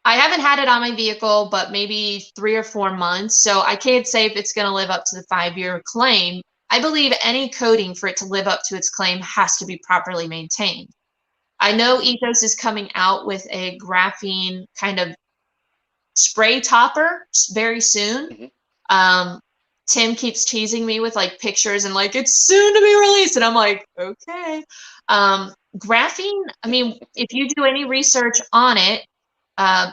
I haven't had it on my vehicle, but maybe 3 or 4 months. So I can't say if it's going to live up to the 5-year claim. I believe any coating for it to live up to its claim has to be properly maintained. I know Hmm. Ethos is coming out with a graphene kind of spray topper very soon. Hmm. Um, Tim keeps teasing me with like pictures and like it's soon to be released, and I'm like, okay. Graphene. I mean, if you do any research on it,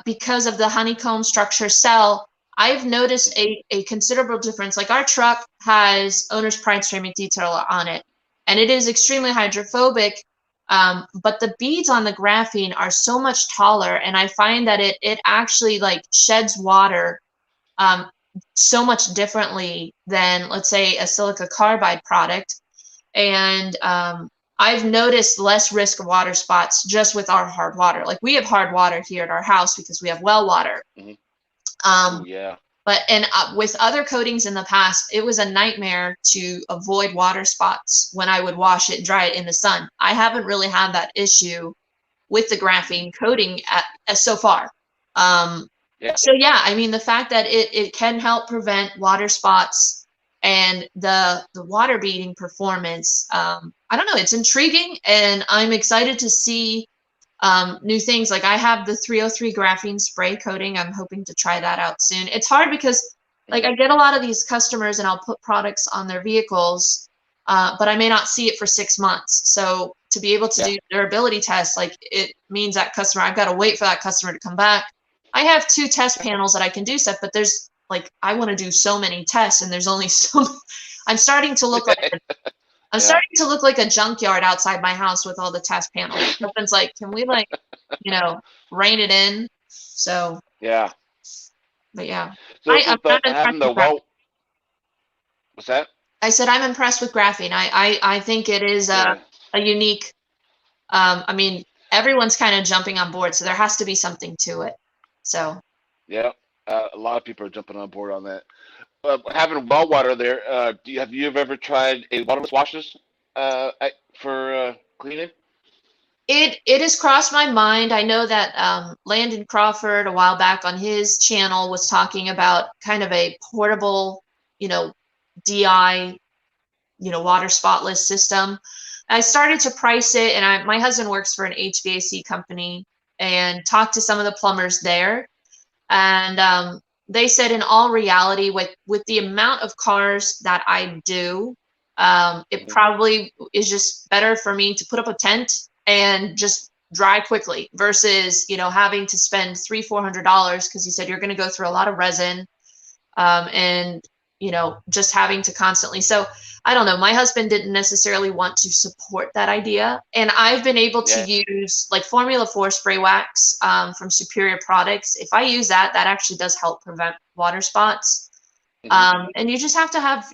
because of the honeycomb structure cell, I've noticed Hmm. a considerable difference. Like our truck has owner's pride ceramic detailer on it, and it is extremely hydrophobic. But the beads on the graphene are so much taller, and I find that it actually like sheds water um, so much differently than, let's say, a silica carbide product. And I've noticed less risk of water spots just with our hard water. Like we have hard water here at our house because we have well water. Hmm. Oh Um, yeah. but with other coatings in the past, it was a nightmare to avoid water spots when I would wash it and dry it in the sun. I haven't really had that issue with the Hmm. graphene coating so far. Um, Yeah. so yeah, I mean the fact that it can help prevent water spots and the water beading performance, I don't know, it's intriguing and I'm excited to see new things. Like I have the 303 graphene spray coating. I'm hoping to try that out soon. It's hard because like Hmm. I get a lot of these customers and I'll put products on their vehicles, but I may not see it for 6 months. So to be able to Yeah. do durability tests, like it means that customer, I've got to wait for that customer to come back. I have 2 test panels that I can do stuff, but there's like I want to do so many tests and there's only so I'm starting to look like I'm Yeah. starting to look like a junkyard outside my house with all the test panels. My husband's like, can we like, you know, rein it in? So, Yeah. but yeah, So I'm with the not impressed having the with graphene. wall, what's that? I said I'm impressed with graphene. I think it is Yeah. a unique. I mean, everyone's kind of jumping on board, so there has to be something to it. So, Yeah. A lot of people are jumping on board on that. Having well water there, have you ever tried a waterless washes for cleaning? it has crossed my mind. I know that Landon Crawford a while back on his channel was talking about kind of a portable, you know, DI water spotless system. I started to price it, and my husband works for an HVAC company, and talked to some of the plumbers there. And they said, in all reality, with the amount of cars that I do, it probably is just better for me to put up a tent and just dry quickly versus, having to spend $300-400, because he said you're going to go through a lot of resin, and just having to constantly. So I don't know. My husband didn't necessarily want to support that idea. And I've been able to use like Formula 4 spray wax from Superior Products. If I use that, that actually does help prevent water spots. And you just have to have,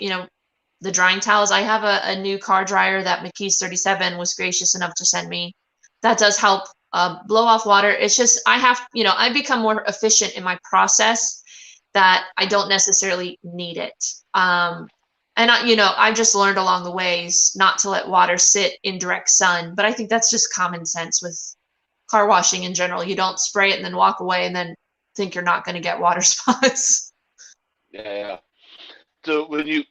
the drying towels. I have a new car dryer that McKee's 37 was gracious enough to send me. That does help blow off water. It's just, I've become more efficient in my process that I don't necessarily need it. And I've just learned along the ways not to let water sit in direct sun. But I think that's just common sense with car washing in general. You don't spray it and then walk away and then think you're not going to get water spots. Yeah. So when you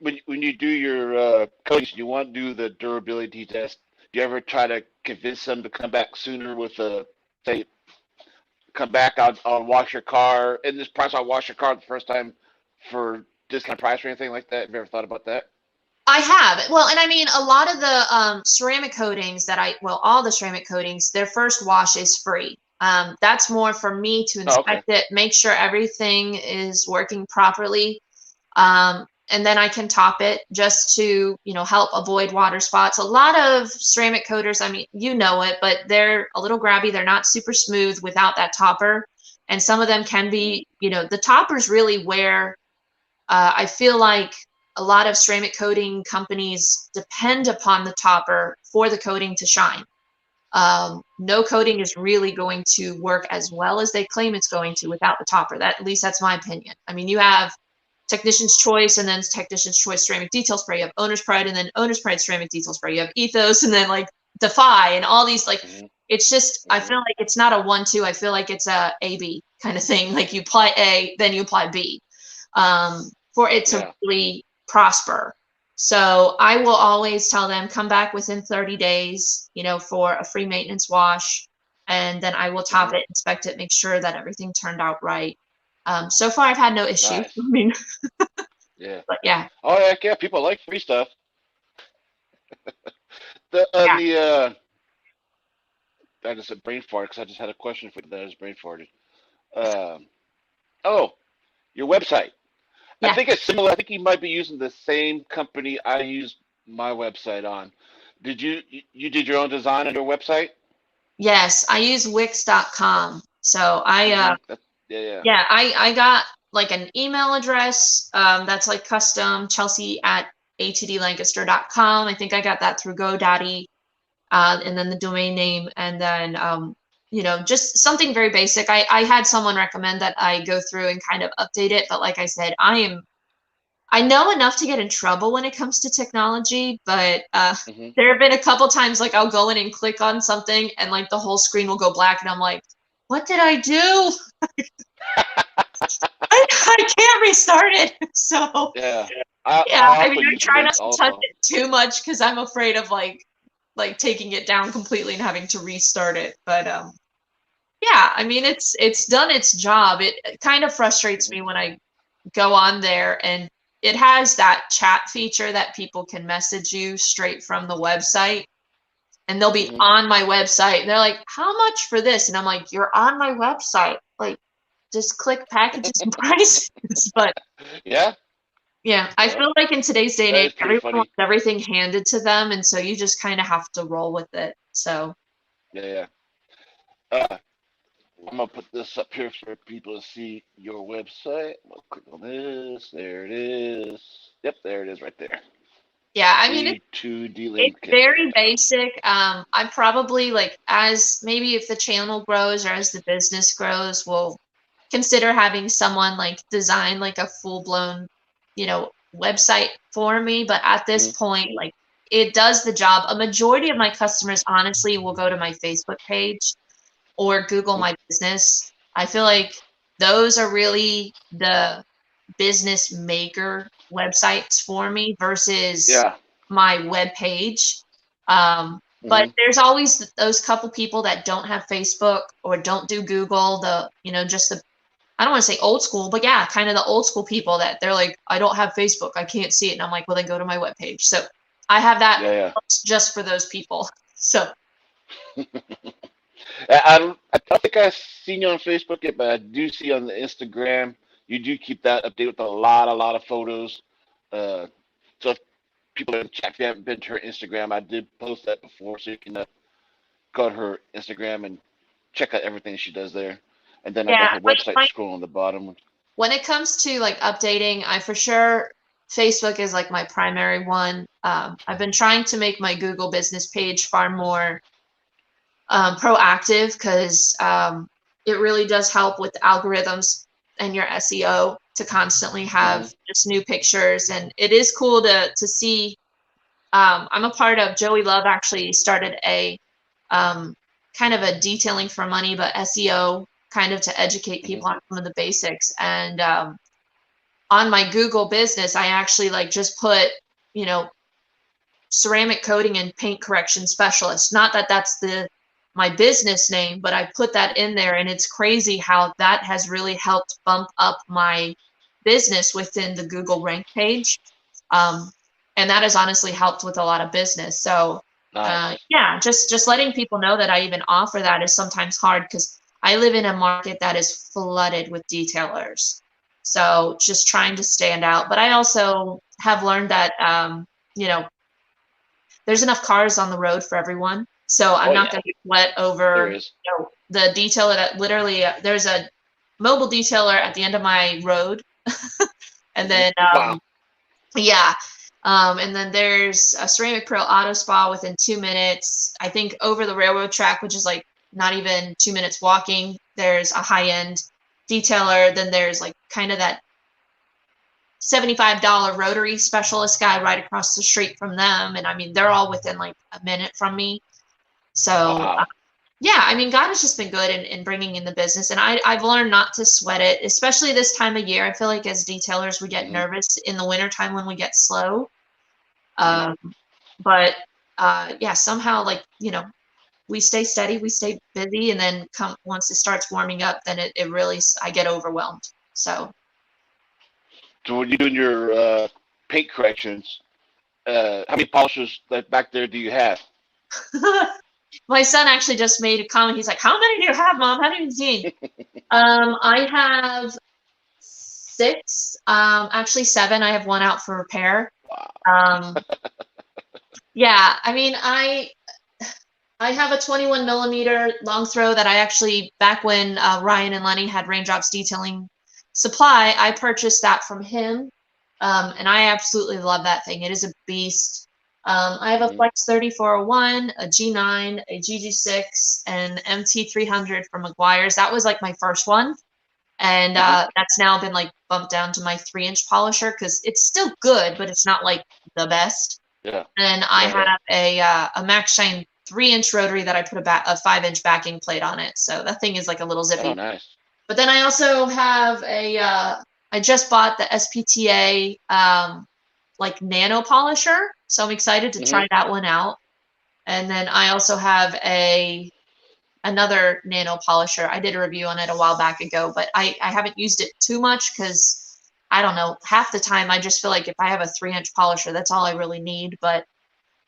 when you do your coatings, you want to do the durability test. Do you ever try to convince them to come back sooner with say, come back, I'll wash your car, in this price I'll wash your car the first time for discount price or anything like that? Have you ever thought about that? I have. Well, and I mean, a lot of the ceramic coatings all the ceramic coatings, their first wash is free. That's more for me to inspect it, make sure everything is working properly. And then I can top it just to, help avoid water spots. A lot of ceramic coaters, I mean, it, but they're a little grabby. They're not super smooth without that topper. And some of them can be, the toppers really where I feel like a lot of ceramic coating companies depend upon the topper for the coating to shine. No coating is really going to work as well as they claim it's going to without the topper. At least that's my opinion. I mean, you have Technician's Choice and then Technician's Choice ceramic detail spray. You have Owner's Pride and then Owner's Pride ceramic detail spray. You have Ethos and then like Defy and all these, like, it's just, I feel like it's not a 1-2. I feel like it's a A-B kind of thing. Like you apply A, then you apply B, for it to really prosper. So I will always tell them, come back within 30 days, for a free maintenance wash. And then I will top it, inspect it, make sure that everything turned out right. So far I've had no issue. Nice. I mean, But yeah. Oh heck yeah, people like free stuff. I just a brain fart because I just had a question for you that I just brain farted. Your website. I think it's similar. I think you might be using the same company I use my website on. Did you did your own design on your website? Yes, I use Wix.com. So I I got like an email address that's like custom, Chelsea@atdlancaster.com. I think I got that through GoDaddy, and then the domain name, and then just something very basic. I had someone recommend that I go through and kind of update it, but like I said, I know enough to get in trouble when it comes to technology, but there have been a couple times like I'll go in and click on something and like the whole screen will go black and I'm like, what did I do? I can't restart it. So I try not to touch it too much because I'm afraid of like taking it down completely and having to restart it. But I mean, it's done its job. It kind of frustrates me when I go on there and it has that chat feature that people can message you straight from the website, and they'll be on my website and they're like, how much for this? And I'm like, you're on my website, like just click packages and prices. But I feel like in today's day and age, everyone wants everything handed to them, and so you just kind of have to roll with it. So I'm gonna put this up here for people to see your website. I'll click on this. There it is. Yep, there it is right there. Yeah, I mean, it's very basic. I probably, like, as maybe if the channel grows or as the business grows, we'll consider having someone like design like a full-blown, website for me. But at this point, like, it does the job. A majority of my customers, honestly, will go to my Facebook page or Google My Business. I feel like those are really the business maker websites for me versus Yeah. my web page. But Hmm. there's always those couple people that don't have Facebook or don't do Google, just the, I don't want to say old school, but yeah, kind of the old school people that they're like, I don't have Facebook, I can't see it. And I'm like, well, then go to my webpage. So I have that Yeah, just for those people. So yeah. I don't think I've seen you on Facebook yet, but I do see on the Instagram. You do keep that update with a lot of photos. Uh, so if people in the chat, if you haven't been to her Instagram, I did post that before, so you can go to her Instagram and check out everything she does there. And then I got yeah, her website scroll on the bottom. when it comes to like updating, I for sure Facebook is like my primary one. I've been trying to make my Google business page far more proactive because it really does help with algorithms and your SEO to constantly Hmm. have just new pictures. And it is cool to see. I'm a part of Joey Love actually started a um, kind of a detailing for money, but SEO kind of to educate Hmm. people on some of the basics. And on my Google business, I actually like just put, you know, ceramic coating and paint correction specialist. Not that that's the my business name, but I put that in there, and it's crazy how that has really helped bump up my business within the Google rank page. Um, and that has honestly helped with a lot of business. So Nice. yeah, just letting people know that I even offer that is sometimes hard because I live in a market that is flooded with detailers. So just trying to stand out. But I also have learned that you know, there's enough cars on the road for everyone. So I'm Oh not yeah, going to sweat there over, is. the detailer that literally there's a mobile detailer at the end of my road, and Hmm. then Wow. yeah, and then there's a ceramic pearl auto spa within 2 minutes. I think over the railroad track, which is like not even 2 minutes walking. There's a high end detailer. Then there's like kind of that $75 rotary specialist guy right across the street from them. And I mean, they're all within like a minute from me. So, Wow. yeah, I mean, God has just been good in bringing in the business. And I've learned not to sweat it, especially this time of year. I feel like as detailers, we get Hmm. nervous in the wintertime when we get slow. Hmm. Um, but yeah, somehow, like, we stay steady, we stay busy. And then once it starts warming up, then it really, I get overwhelmed. So, So when you're doing your paint corrections, how many polishers like back there do you have? my son actually just made a comment. He's like, "How many do you have, Mom? How many do you need?" I have six, actually seven. I have one out for repair. Wow. Um, yeah, I mean, I have a 21 millimeter long throw that I actually, back when Ryan and Lenny had Raindrops Detailing Supply, I purchased that from him. And I absolutely love that thing. It is a beast. I have a Hmm. Flex 3401, a G9, a GG6, and MT300 from McGuire's. That was like my first one. And Hmm. that's now been like bumped down to my 3-inch polisher because it's still good, but it's not like the best. Yeah. And I Yeah. Yeah. have a Max Shine 3-inch rotary that I put a 5-inch backing plate on it. So that thing is like a little Oh, zippy. nice. But then I also have I just bought the SPTA like nano polisher. So I'm excited to Hmm. try that one out. And then I also have another nano polisher. I did a review on it a while back ago, but I haven't used it too much because I don't know, half the time I just feel like if I have a 3-inch polisher, that's all I really need. But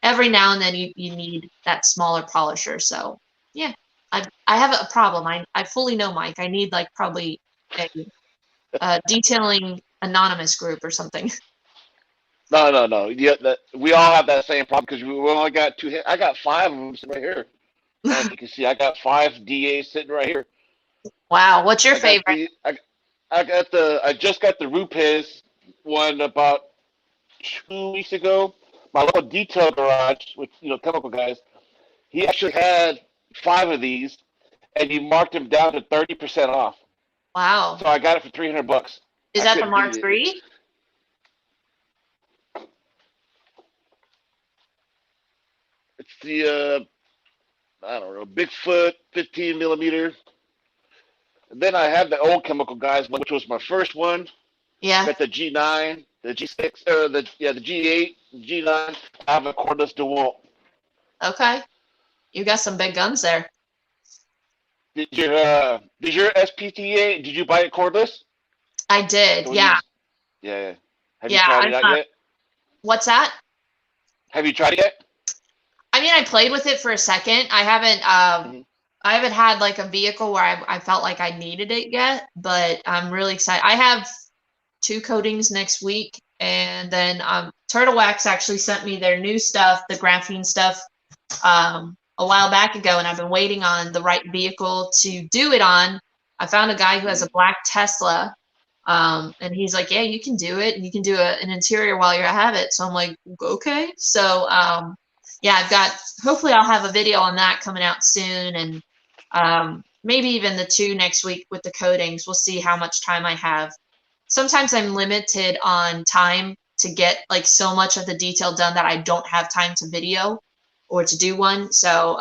every now and then you need that smaller polisher. So yeah, I have a problem. I fully know, Mike. I need like probably a detailing anonymous group or something. No, no, no. Yeah, we all have that same problem because we only got two. I got five of them sitting right here. As you can see, I got five DAs sitting right here. Wow, what's your I got favorite? the I just got the Rupes one about 2 weeks ago. My local detail garage with chemical guys. He actually had five of these, and he marked them down to 30% off. Wow, So I got it for $300. is I that the couldn't Mark beat it. III? It's the I don't know, Bigfoot 15 millimeter. And then I have the old chemical guys, which was my first one. Yeah. Got the G9, the G6, or the G8, G9. I have a cordless DeWalt. Okay. You got some big guns there. Did your SPTA? Did you buy it cordless? I The did. one you Yeah. just, yeah. Have you Yeah. tried it out yet? What's that? Have you tried it yet? I mean, I played with it for a second. Mm-hmm. I haven't had like a vehicle where I felt like I needed it yet, but I'm really excited. I have 2 coatings next week, and then Turtle Wax actually sent me their new stuff, the graphene stuff, a while back ago, and I've been waiting on the right vehicle to do it on. I found a guy who has a black Tesla, and he's like, "Yeah, you can do it, and you can do an interior while you have it." So I'm like, "Okay." So yeah, I've got. Hopefully, I'll have a video on that coming out soon, and maybe even the 2 next week with the coatings. We'll see how much time I have. Sometimes I'm limited on time to get like so much of the detail done that I don't have time to video or to do one. So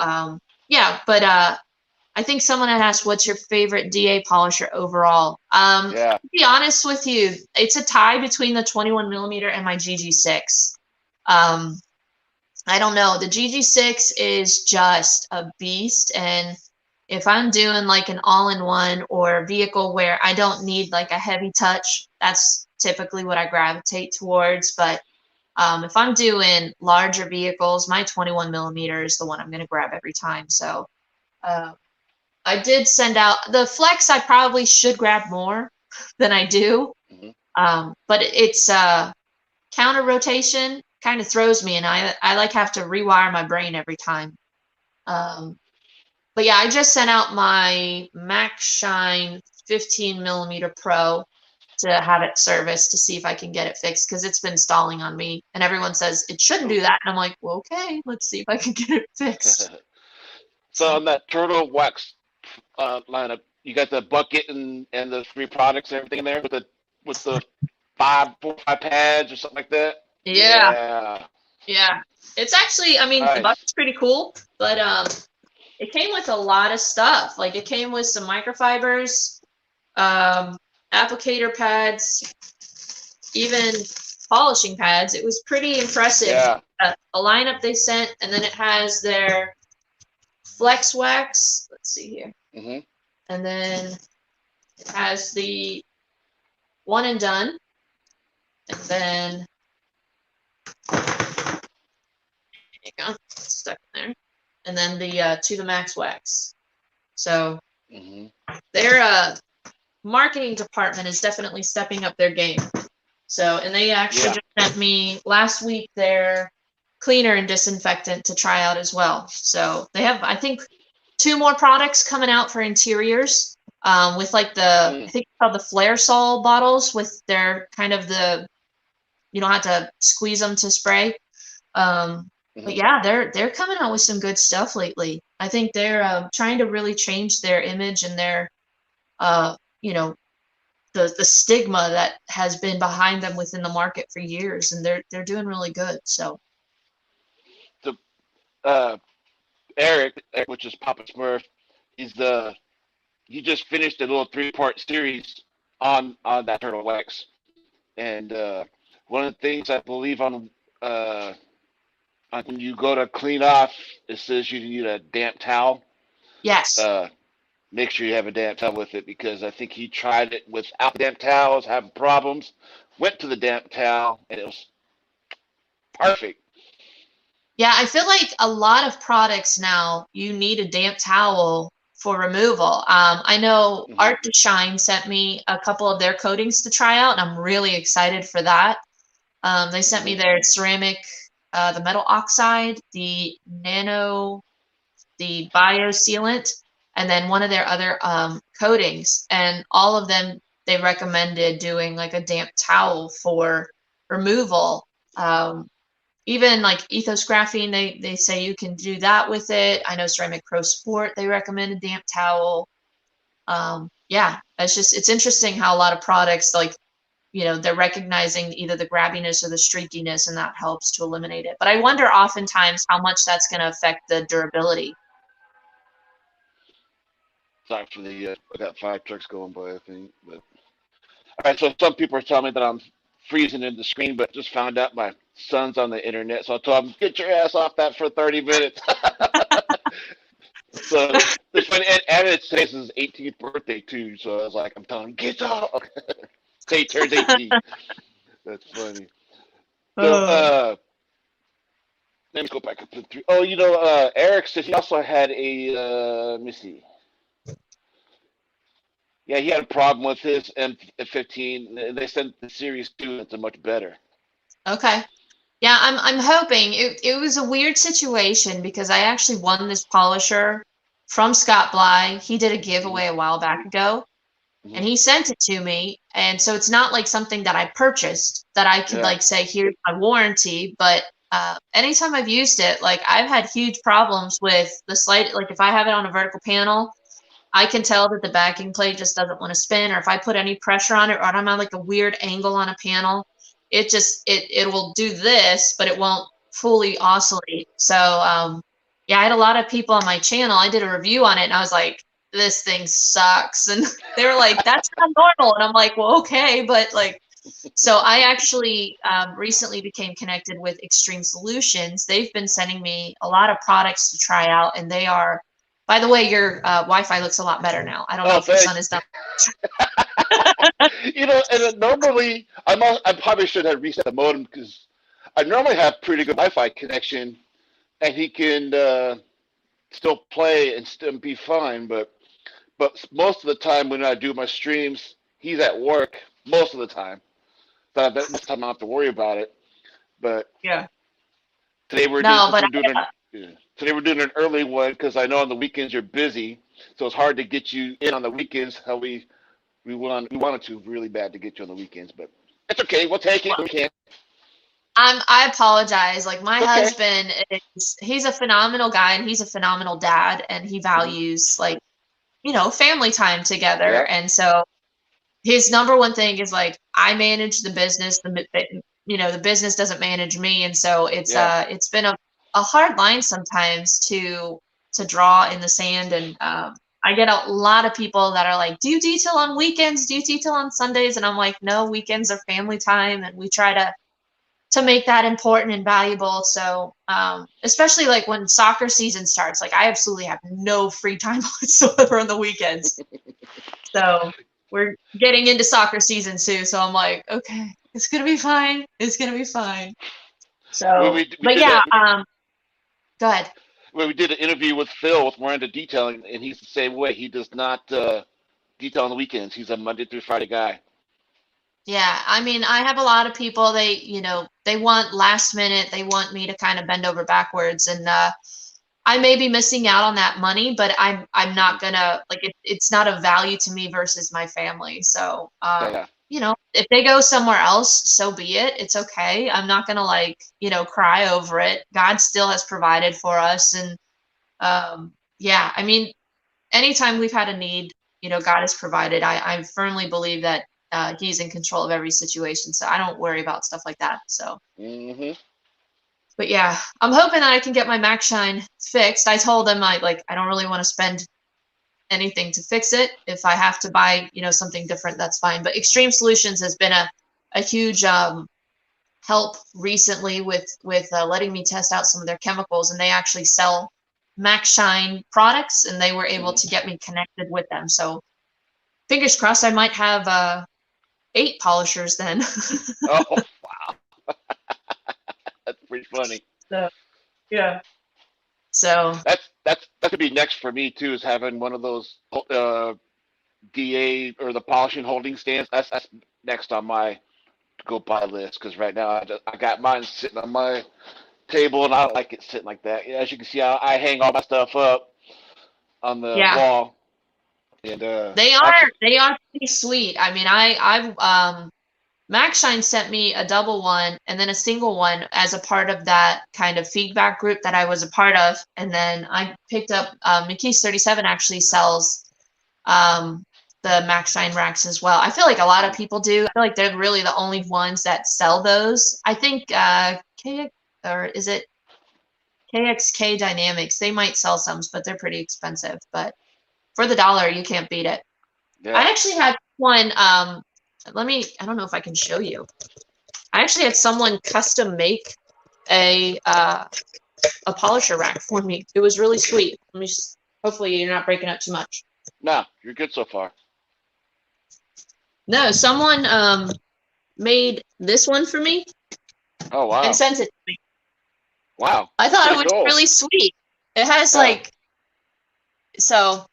yeah, but I think someone had asked, what's your favorite DA polisher overall? Yeah. To be honest with you, it's a tie between the 21 millimeter and my GG6. Um, I don't know. The GG6 is just a beast. And if I'm doing like an all-in-one or a vehicle where I don't need like a heavy touch, that's typically what I gravitate towards. But if I'm doing larger vehicles, my 21 millimeter is the one I'm going to grab every time. So uh, I did send out the Flex. I probably should grab more than I do, Mm-hmm. but it's counter rotation kind of throws me, and I like have to rewire my brain every time. Um, but yeah, I just sent out my Max Shine 15 millimeter Pro to have it serviced to see if I can get it fixed because it's been stalling on me, and everyone says it shouldn't do that, and I'm like, well, okay, let's see if I can get it fixed. So So on that Turtle Wax lineup, you got the bucket and the 3 products and everything in there with the 4 or 5 pads or something like that. yeah, Yeah. yeah, it's actually, I mean, the Nice. bucket's pretty cool, but it came with a lot of stuff. Like it came with some microfibers, um, applicator pads, even polishing pads. It was pretty impressive. Yeah. A lineup they sent, and then it has their Flex Wax. Let's see here. Mm-hmm. And then it has the one and done. And then, there you go, it's stuck in there. And then the to the max wax. So Mm-hmm. their marketing department is definitely stepping up their game. So, and they actually Yeah. just sent me last week their cleaner and disinfectant to try out as well. So they have, I think, 2 more products coming out for interiors with like I think it's called the Flare Sol bottles with their kind of you don't have to squeeze them to spray. But Mm-hmm. yeah, they're coming out with some good stuff lately. I think they're trying to really change their image and their, you know, the stigma that has been behind them within the market for years, and they're doing really good. So The uh, Eric, which is Papa Smurf, he's he just finished a little 3-part series on that Turtle Wax, and one of the things I believe uh, on when you go to clean off, it says you need a damp towel. yes, Uh, Make sure you have a damp towel with it because I think he tried it without the damp towels, having problems. Went to the damp towel and it was perfect. yeah, I feel like a lot of products now you need a damp towel for removal. I know Hmm. Art to Shine sent me a couple of their coatings to try out, and I'm really excited for that. They sent me Hmm. their ceramic, the metal oxide, the nano, the bio sealant, and then one of their other coatings. And all of them, they recommended doing like a damp towel for removal. Even like ethos graphene, they say you can do that with it. I know Ceramic Pro Sport, they recommend a damp towel. Yeah, it's interesting how a lot of products like, they're recognizing either the grabbiness or the streakiness, and that helps to eliminate it. But I wonder oftentimes how much that's going to affect the durability. Sorry for I got 5 trucks going by, I think. But All right, so some people are telling me that I'm freezing in the screen, but just found out my son's on the internet, so I told him, get your ass off that for 30 minutes. So this one, and it's today's his 18th birthday too, so I was like, I'm telling him, get off. Say he turns 18. That's funny. So let me go back up to three. Oh, Eric said he also had a let me see. Yeah, he had a problem with his M15. They sent the Series 2, and it's a much better. Okay. Yeah, I'm hoping it was a weird situation because I actually won this polisher from Scott Bly. He did a Hmm. giveaway a while back ago Hmm. and he sent it to me. And so it's not like something that I purchased that I could Yeah. like say, here's my warranty. But anytime I've used it, like I've had huge problems with the slight, like if I have it on a vertical panel, I can tell that the backing plate just doesn't want to spin, or if I put any pressure on it, or I'm on like a weird angle on a panel, it will do this, but it won't fully oscillate. So yeah, I had a lot of people on my channel. I did a review on it, and I was like, this thing sucks, and they were like, that's not normal, and I'm like, well, okay, but like. So I actually recently became connected with Extreme Solutions. They've been sending me a lot of products to try out, and they are, by the way, your Wi-Fi looks a lot better now. I don't know Oh, if your son thanks. is done. And normally I probably should have reset the modem because I normally have pretty good Wi-Fi connection, and he can still play and still be fine. But most of the time when I do my streams, he's at work most of the time. So most of the time I don't have to worry about it. But Yeah. today we're doing No, since but we're doing an yeah. Today we're doing an early one because I know on the weekends you're busy, so it's hard to get you in on the weekends. How we wanted to really bad to get you on the weekends, but it's okay. We'll take it. We can. I apologize. Like my It's okay. husband he's a phenomenal guy and he's a phenomenal dad and he Hmm. values like, family time together. Yeah. And so his number one thing is like I manage the business, the business doesn't manage me. And so Yeah. it's been a hard line sometimes to draw in the sand. And I get a lot of people that are like, do you detail on weekends? Do you detail on Sundays? And I'm like, no, weekends are family time and we try to make that important and valuable. So, especially like when soccer season starts, like I absolutely have no free time whatsoever on the weekends. So we're getting into soccer season soon. So I'm like, okay, it's gonna be fine. It's gonna be fine. When So, we but did yeah, a go ahead. when we did an interview with Phil with Miranda Detailing, and he's the same way. He does not detail on the weekends. He's a Monday through Friday guy. Yeah, I mean, I have a lot of people, they want last minute, they want me to kind of bend over backwards and I may be missing out on that money, but I'm Hmm. not gonna like it's not a value to me versus my family. So Yeah. if they go somewhere else, so be it. It's okay. I'm not gonna like, cry over it. God still has provided for us. And yeah, I mean, anytime we've had a need, God has provided. I firmly believe that he's in control of every situation. So I don't worry about stuff like that. So Hmm. but yeah, I'm hoping that I can get my Mac Shine fixed. I told them I don't really want to spend anything to fix it. If I have to buy, something different, that's fine. But Extreme Solutions has been a huge help recently with letting me test out some of their chemicals, and they actually sell Mac Shine products, and they were able Hmm. to get me connected with them. So fingers crossed, I might have 8 polishers then. Oh, wow, that's pretty funny. So yeah. So That could be next for me too. Is having one of those DA or the polishing holding stands. That's next on my to go buy list because right now I got mine sitting on my table and I don't like it sitting like that. As you can see, I hang all my stuff up on the yeah. wall and They actually, are they are pretty sweet. I mean, I've MacShine sent me a double one and then a single one as a part of that kind of feedback group that I was a part of. And then I picked up McKee's 37 actually sells um, the MacShine racks as well. I feel like a lot of people do. I feel like they're really the only ones that sell those. I think or is it KXK Dynamics? They might sell some, but they're pretty expensive. But for the dollar, you can't beat it. yeah. I actually had one I don't know if I can show you. I actually had someone custom make a polisher rack for me. It was really sweet. Let me just, hopefully you're not breaking up too much. No, you're good so far. No, someone made this one for me Oh wow. and sent it to me. Wow. I thought it was cool. really sweet. It has like, so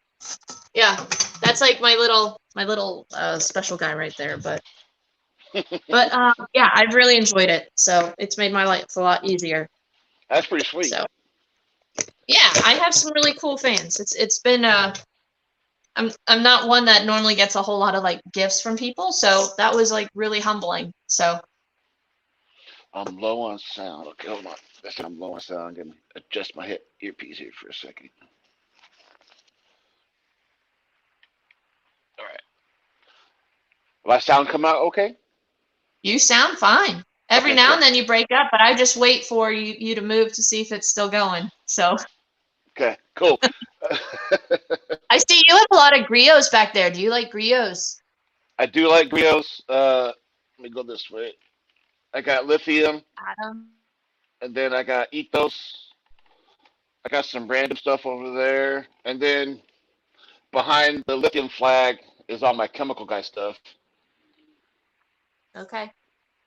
yeah, that's like my little special guy right there. But yeah, I've really enjoyed it. So it's made my life a lot easier. That's pretty sweet. So yeah, I have some really cool fans. It's been I'm not one that normally gets a whole lot of like gifts from people, so that was like really humbling. So I'm low on sound. Okay, hold on. I'm low on sound. I'm gonna adjust my earpiece here for a second. All right. My sound come out okay? you sound fine. Every Okay, now cool. and then you break up, but I just wait for you to move to see if it's still going. So Okay, cool. I see you have a lot of griots back there. Do you like griots? I do like griots. Let me go this way. I got lithium, Adam? and then I got ethos. I got some random stuff over there, and then behind the lithium flag is all my chemical guy stuff. Okay.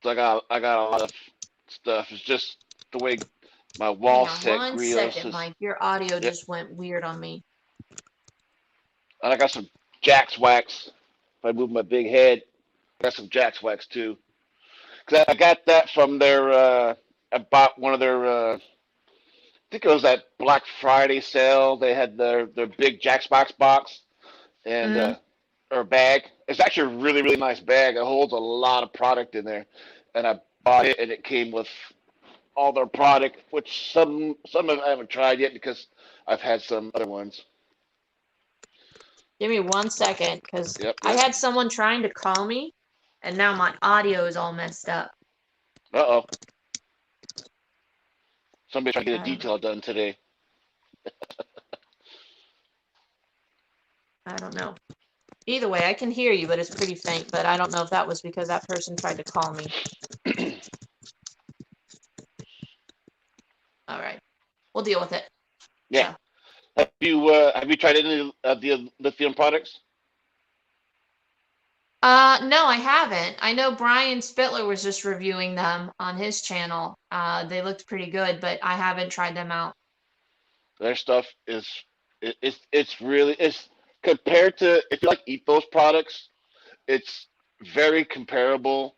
So I got a lot of stuff. It's just the way my wall Hang on set one griots second, is. Mike. Your audio Yep. just went weird on me. And I got some Jack's wax. If I move my big head, I got some Jack's wax too. Cause I got that from their. I bought one of their. I think it was that Black Friday sale. They had their big Jack's box and Mm. or bag. It's actually a really nice bag. It holds a lot of product in there, and I bought it, and it came with all their product, which some of I haven't tried yet because I've had some other ones. Give me 1 second, because Yep, I yep. had someone trying to call me, and now my audio is all messed up. Uh oh. Somebody trying to get a Um, detail done today. I don't know. Either way, I can hear you, but it's pretty faint. But I don't know if that was because that person tried to call me. All right, we'll deal with it. Yeah. So. Have you tried any of the lithium products? No, I haven't. I know Brian Spittler was just reviewing them on his channel. They looked pretty good, but I haven't tried them out. Their stuff is it's really it's compared to if you like Ethos products, it's very comparable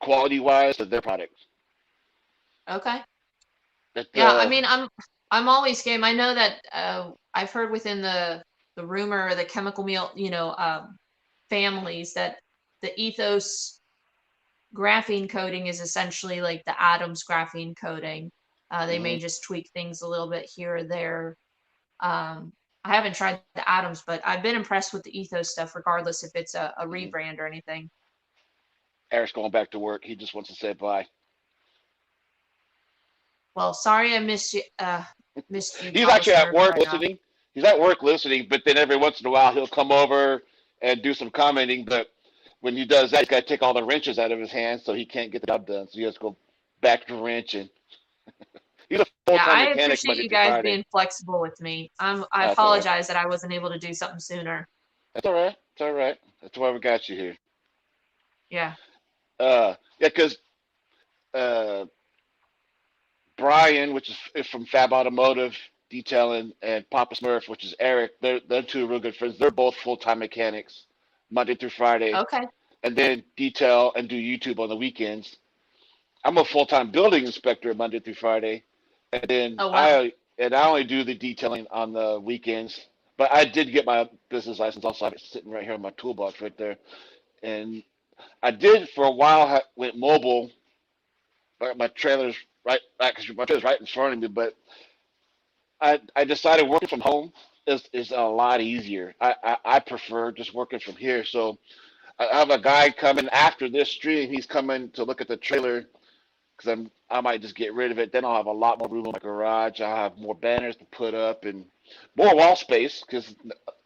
quality wise to their products. Okay. It Yeah, I mean, I'm always game. I know that I've heard within the rumor or the chemical meal, families that the ethos graphene coating is essentially like the Adams graphene coating. They may mhm. just tweak things a little bit here or there. I haven't tried the Adams, but I've been impressed with the ethos stuff, regardless if it's a Mhm. rebrand or anything. Eric's going back to work. He just wants to say bye. Well, sorry I missed you, missed you, He's actually at polisher, work but listening. He's at work listening, but then every once in a while he'll come over and do some commenting. But when he does that, he's got to take all the wrenches out of his hands, so he can't get the job done. So he has to go back to wrenching. He's a yeah, full-time I mechanic appreciate Monday you through guys Friday. being flexible with me. I That's all right. apologize that I wasn't able to do something sooner. That's all right. That's all right. That's why we got you here. Yeah. Yeah, because uh, Brian, which is from Fab Automotive Detailing, and Papa Smurf, which is Eric, they're two real good friends. They're both full-time mechanics Monday through Friday, Okay. and then detail and do YouTube on the weekends. I'm a full-time building inspector Monday through Friday, and then Oh wow. I only do the detailing on the weekends. But I did get my business license also. I'm sitting right here in my toolbox right there, and I did for a while went mobile. My trailer's right, because my trailer's right in front of me. But I decided working from home is a lot easier. I prefer just working from here. So I have a guy coming after this stream. He's coming to look at the trailer because I might just get rid of it. Then I'll have a lot more room in my garage. I'll have more banners to put up and more wall space because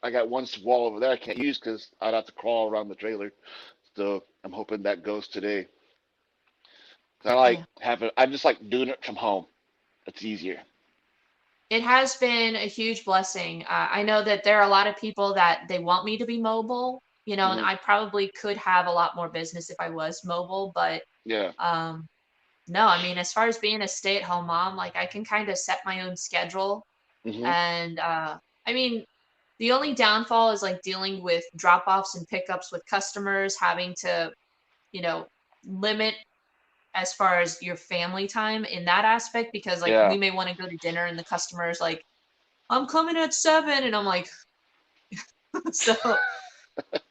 I got one wall over there I can't use because I'd have to crawl around the trailer. So I'm hoping that goes today. Yeah. I just like doing it from home. It's easier. It has been a huge blessing. I know that there are a lot of people that they want me to be mobile, and Hmm. I probably could have a lot more business if I was mobile, but Yeah. um, no, I mean, as far as being a stay-at-home mom, like I can kind of set my own schedule. Hmm. And I mean, the only downfall is like dealing with drop-offs and pickups with customers, having to, you know, limit as far as your family time in that aspect, because like Yeah. we may want to go to dinner and the customer is like, I'm coming at 7, and I'm like, so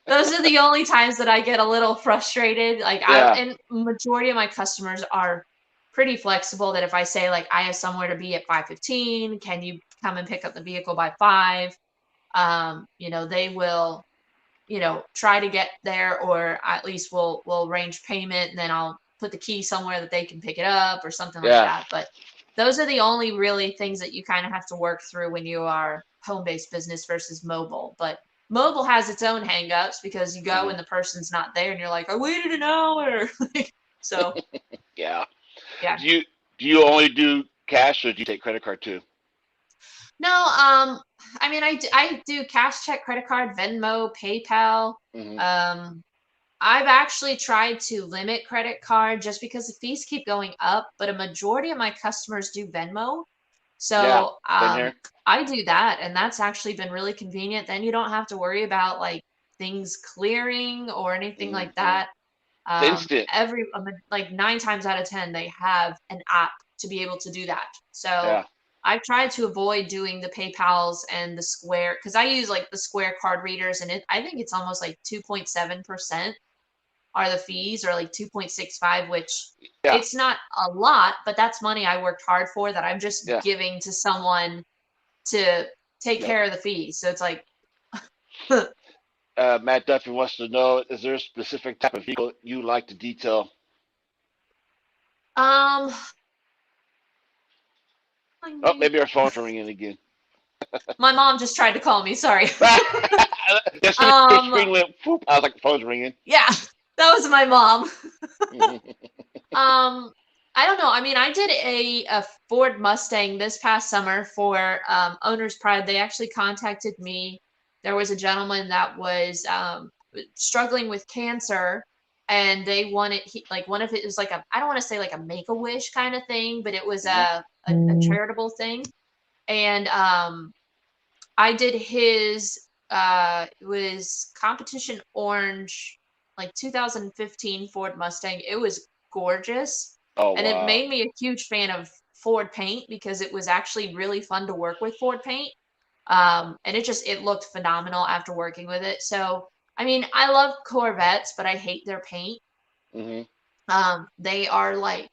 those are the only times that I get a little frustrated. Like Yeah. and majority of my customers are pretty flexible that if I say like I have somewhere to be at 5:15, can you come and pick up the vehicle by 5? They will, try to get there, or at least we'll arrange payment, and then I'll put the key somewhere that they can pick it up or something like Yeah. that. But those are the only really things that you kind of have to work through when you are home-based business versus mobile. But mobile has its own hangups because you go Hmm. and the person's not there and you're like, I waited an hour. So Yeah. yeah. Do you only do cash or do you take credit card too? No, I mean, I do cash, check, credit card, Venmo, PayPal. Hmm. Um, I've actually tried to limit credit card just because the fees keep going up, but a majority of my customers do Venmo. Yeah. So Same here. I do that, and that's actually been really convenient. Then you don't have to worry about like things clearing or anything Hmm. like that. It's instant. Like 9 times out of 10, they have an app to be able to do that. So Yeah. I've tried to avoid doing the PayPal's and the Square because I use like the Square card readers, and I think it's almost like 2.7% are the fees, or like 2.65, which Yeah. it's not a lot, but that's money I worked hard for that I'm just Yeah. giving to someone to take Yep. care of the fees. So it's like, Matt Duffy wants to know: is there a specific type of vehicle you like to detail? um, Oh, maybe our phone's ringing again. my mom just tried to call me. Sorry. Yesterday, your um, screen went. Whoop, I was like, the phone's ringing. yeah, that was my mom. Hmm. Um, I don't know. I mean, I did a Ford Mustang this past summer for Owner's Pride. They actually contacted me. There was a gentleman that was struggling with cancer, and they wanted like one of it was like I don't want to say like a make a wish kind of thing, but it was Hmm. a charitable thing. And I did his it was competition orange, like 2015 Ford Mustang. It was gorgeous. Oh And it wow. made me a huge fan of Ford paint because it was actually really fun to work with Ford paint. And it looked phenomenal after working with it. So I mean, I love Corvettes, but I hate their paint. Hmm. They are like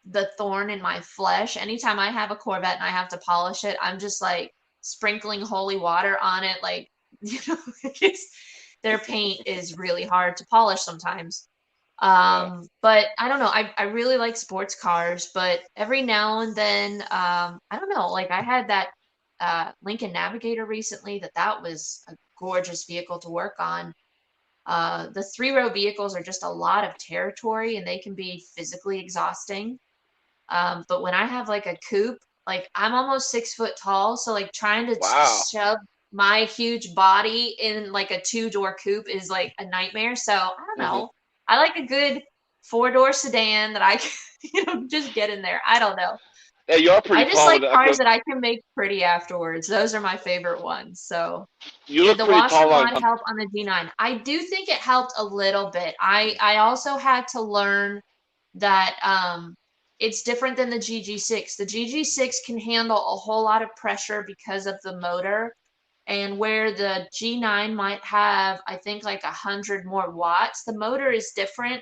the thorn in my flesh. Anytime I have a Corvette and I have to polish it, I'm just like sprinkling holy water on it. Like, it's, their paint is really hard to polish sometimes. Yeah. But I don't know. I really like sports cars, but every now and then, I don't know. Like I had that Lincoln Navigator recently that was a gorgeous vehicle to work on. The three-row vehicles are just a lot of territory and they can be physically exhausting. But when I have like a coupe, like I'm almost 6 foot tall, so like trying to Wow. shove my huge body in like a two-door coupe is like a nightmare. So I don't Hmm. know. I like a good four-door sedan that I can, just get in there. I don't know. Yeah, you are I pretty just tall. like With that. cars that I can make pretty afterwards. Those are my favorite ones. So You did look the pretty washer tall on. mod help on the D9? I do think it helped a little bit. I also had to learn that it's different than the GG6. The GG6 can handle a whole lot of pressure because of the motor, and where the G9 might have, I think, like 100 more watts, the motor is different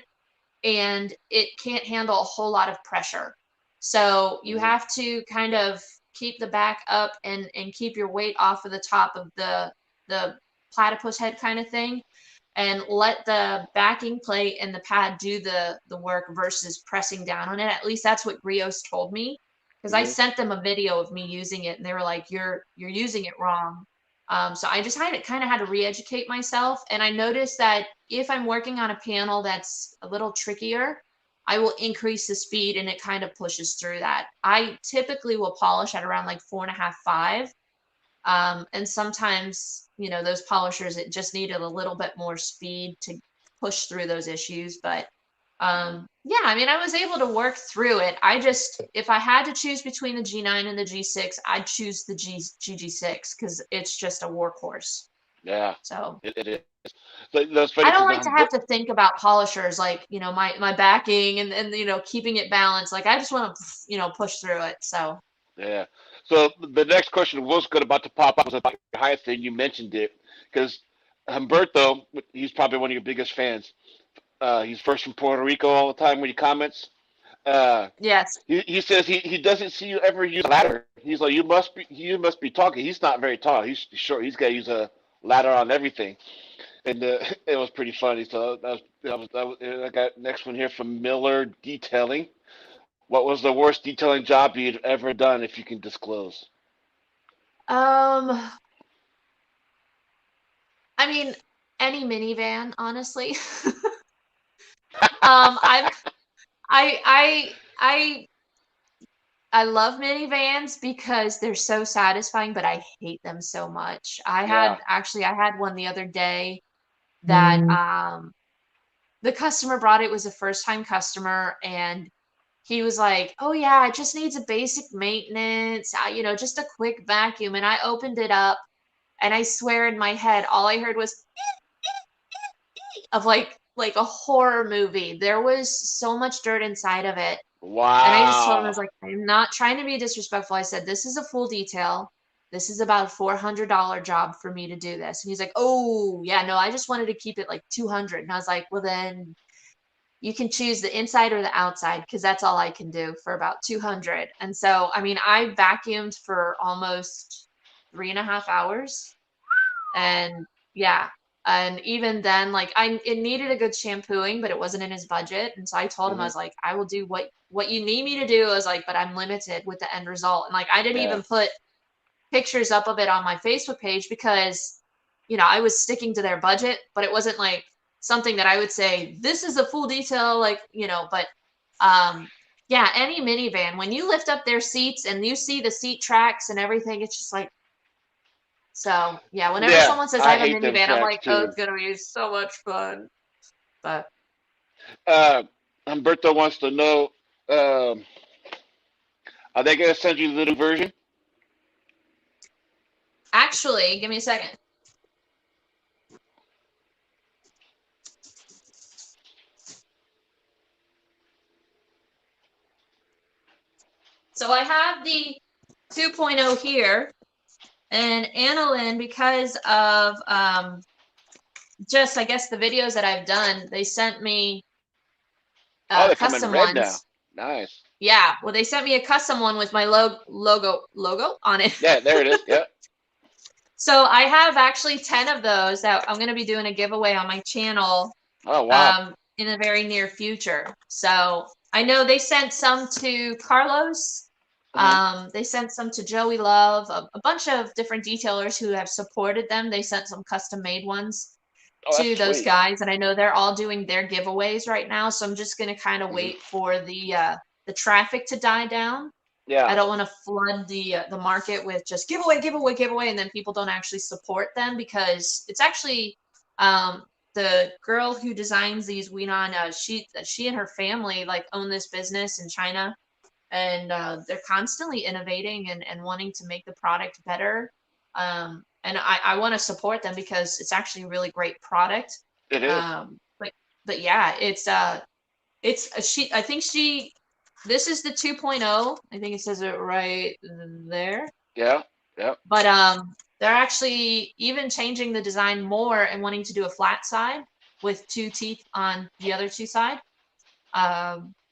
and it can't handle a whole lot of pressure. So you Hmm. have to kind of keep the back up and keep your weight off of the top of the platypus head kind of thing, and let the backing plate and the pad do the work versus pressing down on it. At least that's what Grios told me, because I Hmm. sent them a video of me using it and they were like, you're using it wrong. So I just kind of had to re-educate myself. And I noticed that if I'm working on a panel that's a little trickier, I will increase the speed and it kind of pushes through that. I typically will polish at around like 4.5, 5. And sometimes, those polishers, it just needed a little bit more speed to push through those issues. But yeah, I mean, I was able to work through it. If I had to choose between the G9 and the G6, I'd choose the GG6 because it's just a workhorse. Yeah, So it is. So that's funny I don't because like to have to think about polishers like, my backing and keeping it balanced. Like I just want to, push through it. So yeah. So the next question was good about to pop up was about your height thing. You mentioned it because Humberto, he's probably one of your biggest fans. He's first from Puerto Rico all the time when he comments. Uh, yes. he says he doesn't see you ever use a ladder. He's like you must be talking. He's not very tall. He's short. He's got to use a ladder on everything, and it was pretty funny. So I got next one here from Miller Detailing. What was the worst detailing job you'd ever done, if you can disclose? Um, I mean, any minivan, honestly. I've I I love minivans because they're so satisfying, but I hate them so much. Yeah. I had one the other day that the customer brought. It was a first time customer, and he was like, "Oh yeah, it just needs a basic maintenance, just a quick vacuum." And I opened it up, and I swear in my head, all I heard was of like a horror movie. There was so much dirt inside of it. And I just told him, I was Wow. like, I'm not trying to be disrespectful. I said, this is a full detail. This is about a $400 job for me to do this. And he's like, oh, yeah, no, I just wanted to keep it like 200. And I was like, well, then you can choose the inside or the outside because that's all I can do for about 200. And so, I mean, I vacuumed for almost 3.5 hours. And yeah, and even then, like it needed a good shampooing, but it wasn't in his budget. And so I told him, I Hmm. was like, I will do what you need me to do. I was like, but I'm limited with the end result. And like I didn't Yeah. even put pictures up of it on my Facebook page because I was sticking to their budget, but it wasn't like something that I would say, this is a full detail, like, but um yeah, any minivan, when you lift up their seats and you see the seat tracks and everything, it's just like, so yeah, whenever Yeah. someone says I I have a hate them minivan, I'm tracks like, oh, too. it's gonna be so much fun. But Uh, Humberto wants to know, um, are they gonna send you the new version? actually, give me a second. So I have the 2.0 here, and Annalyn, because of just I guess the videos that I've done, they sent me Oh, they come in custom red now. ones. Nice. Yeah, well, they sent me a custom one with my logo on it. Yeah, there it is. Yeah. So I have actually 10 of those that I'm going to be doing a giveaway on my channel Oh wow. in the very near future. So I know they sent some to Carlos. Hmm. They sent some to Joey Love, a bunch of different detailers who have supported them. They sent some custom made ones Oh, that's to those sweet. guys, and I know they're all doing their giveaways right now. So I'm just going to kind of Hmm. wait for the traffic to die down. I Yeah. don't want to flood the market with just giveaway, giveaway, giveaway, and then people don't actually support them because it's actually the girl who designs these Winan. She and her family like own this business in China, and they're constantly innovating and wanting to make the product better. And I want to support them because it's actually a really great product. It is. But yeah, I think this is the 2.0. I think it says it right there. Yeah. Yeah. But they're actually even changing the design more and wanting to do a flat side with two teeth on the other two side.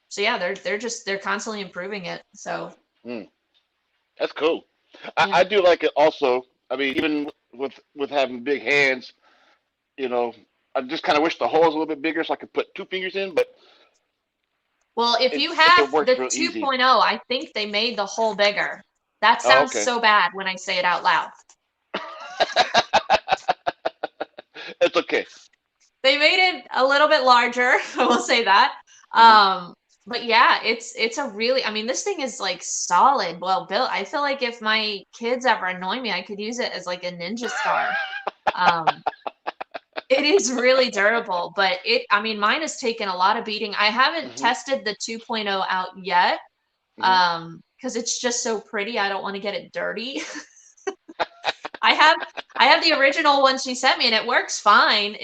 So yeah, they're constantly improving it. So Mm, that's cool. I, yeah. I do like it also. I mean, even with having big hands, you know, I just kind of wish the hole was a little bit bigger so I could put two fingers in, but Well, if you it have works the real easy. 2.0, I think they made the hole bigger. That Oh, sounds okay. so bad when I say it out loud. It's okay. They made it a little bit larger, I will say that. Hmm. But yeah, it's a really, I mean, this thing is like solid, well built. I feel like if my kids ever annoy me, I could use it as like a ninja star. Um, it is really durable, but I mean, mine has taken a lot of beating. I haven't Hmm. tested the 2.0 out yet, Hmm. because it's just so pretty. I don't want to get it dirty. I have I have the original one she sent me and it works fine.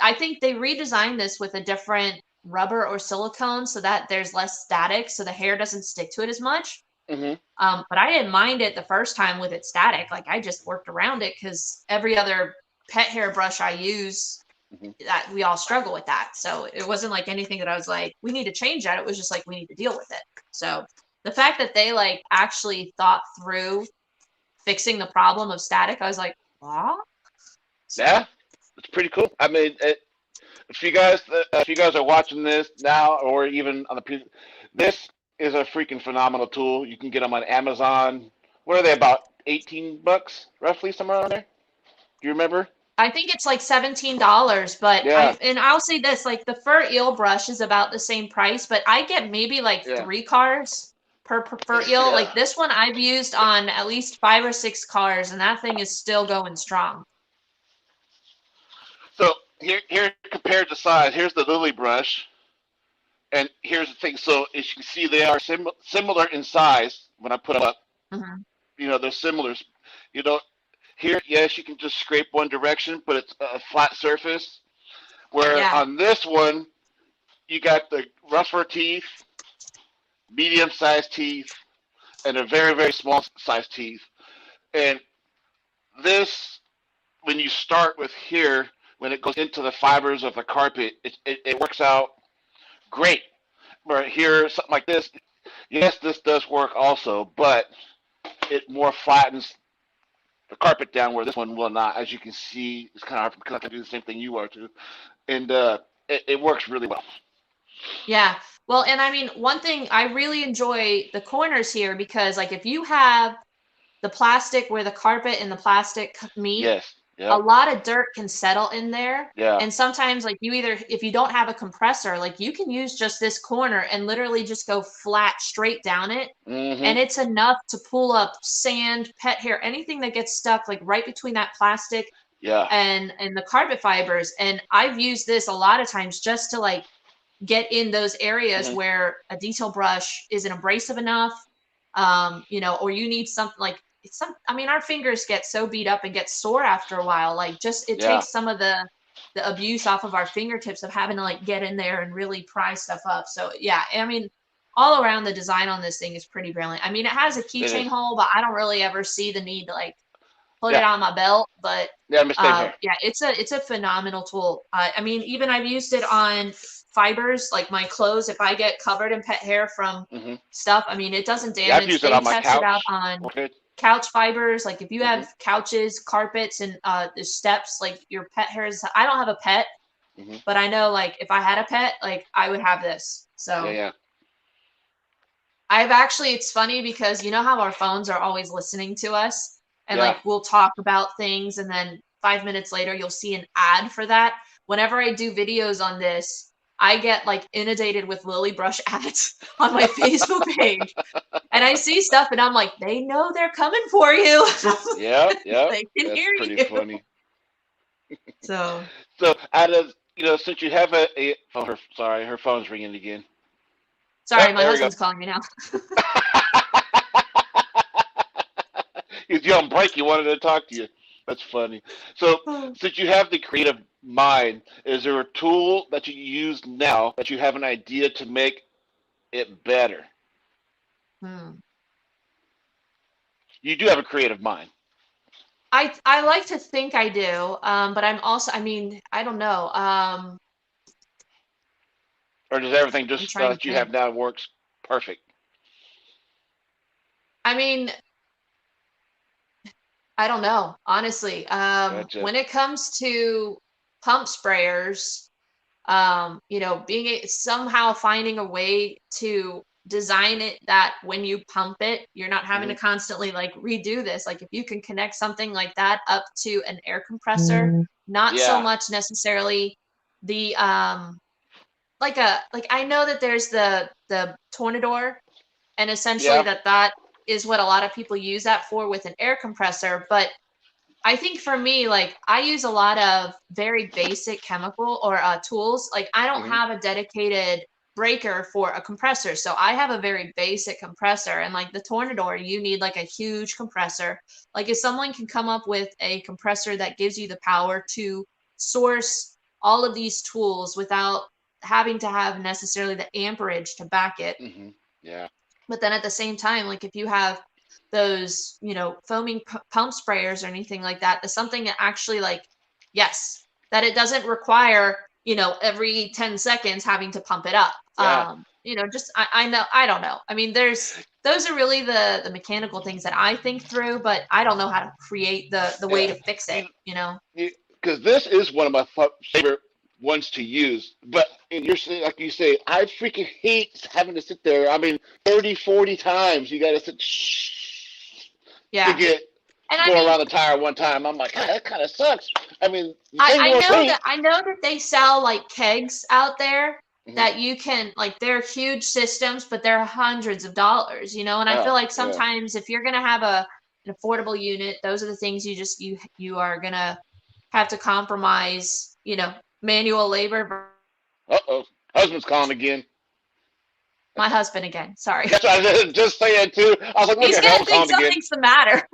I think they redesigned this with a different rubber or silicone so that there's less static so the hair doesn't stick to it as much. Hmm. But I didn't mind it the first time with it static. Like I just worked around it because every other pet hair brush I use, Hmm. that we all struggle with that. So it wasn't like anything that I was like, we need to change that. It was just like we need to deal with it. So the fact that they like actually thought through fixing the problem of static, I was like, wow. So Yeah, it's pretty cool. I mean, if you guys are watching this now, or even on this is a freaking phenomenal tool. You can get them on Amazon. What are they, about $18, roughly, somewhere around there? Do you remember? I think it's like $17, but Yeah, I'll say this, like the fur eel brush is about the same price, but I get maybe like yeah, 3 cars per fur eel. yeah. Like this one I've used on at least 5 or 6 cars, and that thing is still going strong. So here compared to size, here's the lily brush, and here's the thing. So as you can see, they are similar in size when I put them up. Hmm. They're similar. You know, here, yes, you can just scrape one direction, but it's a flat surface. Where Yeah. on this one, you got the rougher teeth, medium-sized teeth, and a very, very small-sized teeth. And this, when you start with here, when it goes into the fibers of the carpet, it works out great. Where here, something like this, yes, this does work also, but it more flattens the carpet down where this one will not. As you can see, it's kind of hard because I can do the same thing you are too, and it works really well. Yeah. Well, and I mean, one thing I really enjoy the corners here because like if you have the plastic where the carpet and the plastic meet, Yes. a Yep. lot of dirt can settle in there. Yeah. And sometimes, like, you either, if you don't have a compressor, like, you can use just this corner and literally just go flat straight down it. Mm-hmm. And it's enough to pull up sand, pet hair, anything that gets stuck, like, right between that plastic Yeah. and the carpet fibers. And I've used this a lot of times just to, like, get in those areas Mm-hmm. where a detail brush isn't abrasive enough, or you need something like I mean, our fingers get so beat up and get sore after a while. Like just it Yeah. takes some of the abuse off of our fingertips of having to like get in there and really pry stuff up. So yeah, I mean, all around the design on this thing is pretty brilliant. I mean, it has a It keychain is. hole, but I don't really ever see the need to like put it Yeah. on my belt. But Yeah. Same here. yeah, it's a phenomenal tool. I mean, even I've used it on fibers like my clothes. If I get covered in pet hair from Mm-hmm. stuff, I mean, it doesn't Yeah. I've damage. used it They on my test it out couch. on Okay. couch fibers. Like if you Mm-hmm. have couches, carpets, and the steps, like your pet hairs. I don't have a pet, Mm-hmm. but I know like if I had a pet, like I would have this. Yeah. So Yeah. I've actually, it's funny because you know how our phones are always listening to us and Yeah. like we'll talk about things and then 5 minutes later you'll see an ad for that. Whenever I do videos on this, I get like inundated with Lily Brush ads on my Facebook page. And I see stuff and I'm like, they know they're coming for you. Yep. Yep. They can That's hear pretty you. funny. So So out of since you have sorry, her phone's ringing again. sorry, Yep. my There we go. husband's calling me now. He's on break. He wanted to talk to you. That's funny. So, since you have the creative mind, is there a tool that you use now that you have an idea to make it better? Hmm. You do have a creative mind, I like to think I do, but I'm also, I mean, I don't know. or does everything I'm just trying to that you have think. now works perfect? I mean, I don't know, honestly. Gotcha. When it comes to pump sprayers, being somehow finding a way to design it that when you pump it, you're not having to constantly like redo this. Like if you can connect something like that up to an air compressor, not so Yeah. much necessarily the like I know that there's the tornador, and essentially Yeah. that is what a lot of people use that for with an air compressor. But I think for me, like I use a lot of very basic chemical or tools. Like I don't hmm have a dedicated breaker for a compressor. So I have a very basic compressor, and like the Tornador, you need like a huge compressor. Like if someone can come up with a compressor that gives you the power to source all of these tools without having to have necessarily the amperage to back it, Yeah. but then at the same time, like if you have those, foaming pump sprayers or anything like that, that's something that actually like, yes, that it doesn't require, every 10 seconds having to pump it up. Yeah. Just I know, I don't know. I mean, those are really the mechanical things that I think through, but I don't know how to create the way Yeah. to fix it, You, because this is one of my favorite ones to use. But and you're saying, like you say, I freaking hate having to sit there. I mean, 30, 40 times you got to sit to Yeah. get And I go mean, around the tire one time. I'm like, God, that kind of sucks. I mean, the I, thing I works know great. that I know that they sell like kegs out there hmm that you can like they're huge systems, but they're hundreds of dollars, and I feel Oh, like yeah. sometimes if you're gonna have an affordable unit, those are the things you are gonna have to compromise, manual labor. Uh-oh. Husband's calling again. My husband again, sorry. That's what I was just saying, too. I was like, look He's at her gonna husband think calling again. something's the matter.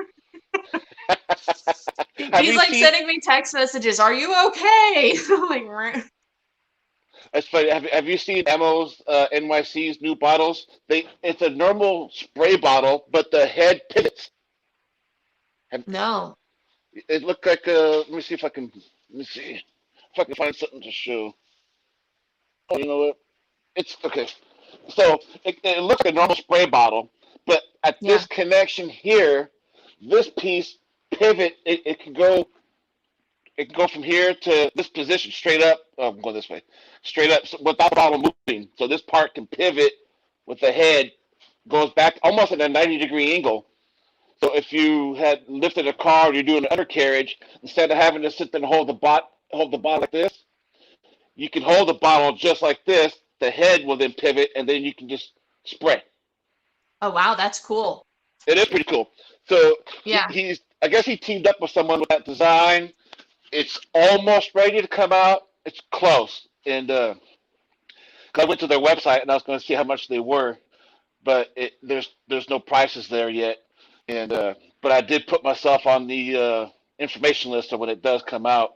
Have He's you like seen, sending me text messages, "Are you okay?" I'm like, "Meh." that's funny, have you seen Emo's NYC's new bottles? It's a normal spray bottle, but the head pivots. Have, No. it looked like, let me see if I can, let me see if I can find something to show. Oh, you know what? It's, okay. So it looks like a normal spray bottle, but at Yeah. this connection here, this piece pivot, it can go from here to this position straight up. Oh, I'm going this way, straight up without the bottle moving. So this part can pivot with the head, goes back almost at a 90-degree angle. So if you had lifted a car or you're doing an undercarriage, instead of having to sit there and hold the bottle like this, you can hold the bottle just like this. The head will then pivot, and then you can just spray. Oh wow, that's cool. It is pretty cool. So Yeah. he's, I guess he teamed up with someone with that design. It's almost ready to come out. It's close, and I went to their website and I was going to see how much they were, but there's no prices there yet. And but I did put myself on the information list, so when it does come out,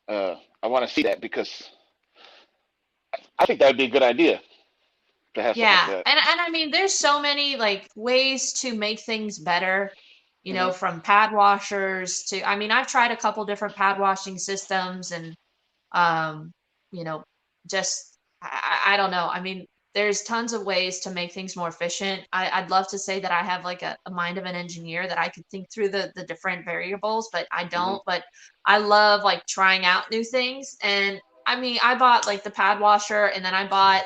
I want to see that because I think that would be a good idea to have something like Yeah. that. And I mean there's so many like ways to make things better, hmm from pad washers to I mean I've tried a couple different pad washing systems and um, you know, just I don't know. I mean, there's tons of ways to make things more efficient. I'd love to say that I have like a mind of an engineer that I could think through the different variables, but I hmm don't. But I love like trying out new things. And I mean, I bought like the pad washer and then I bought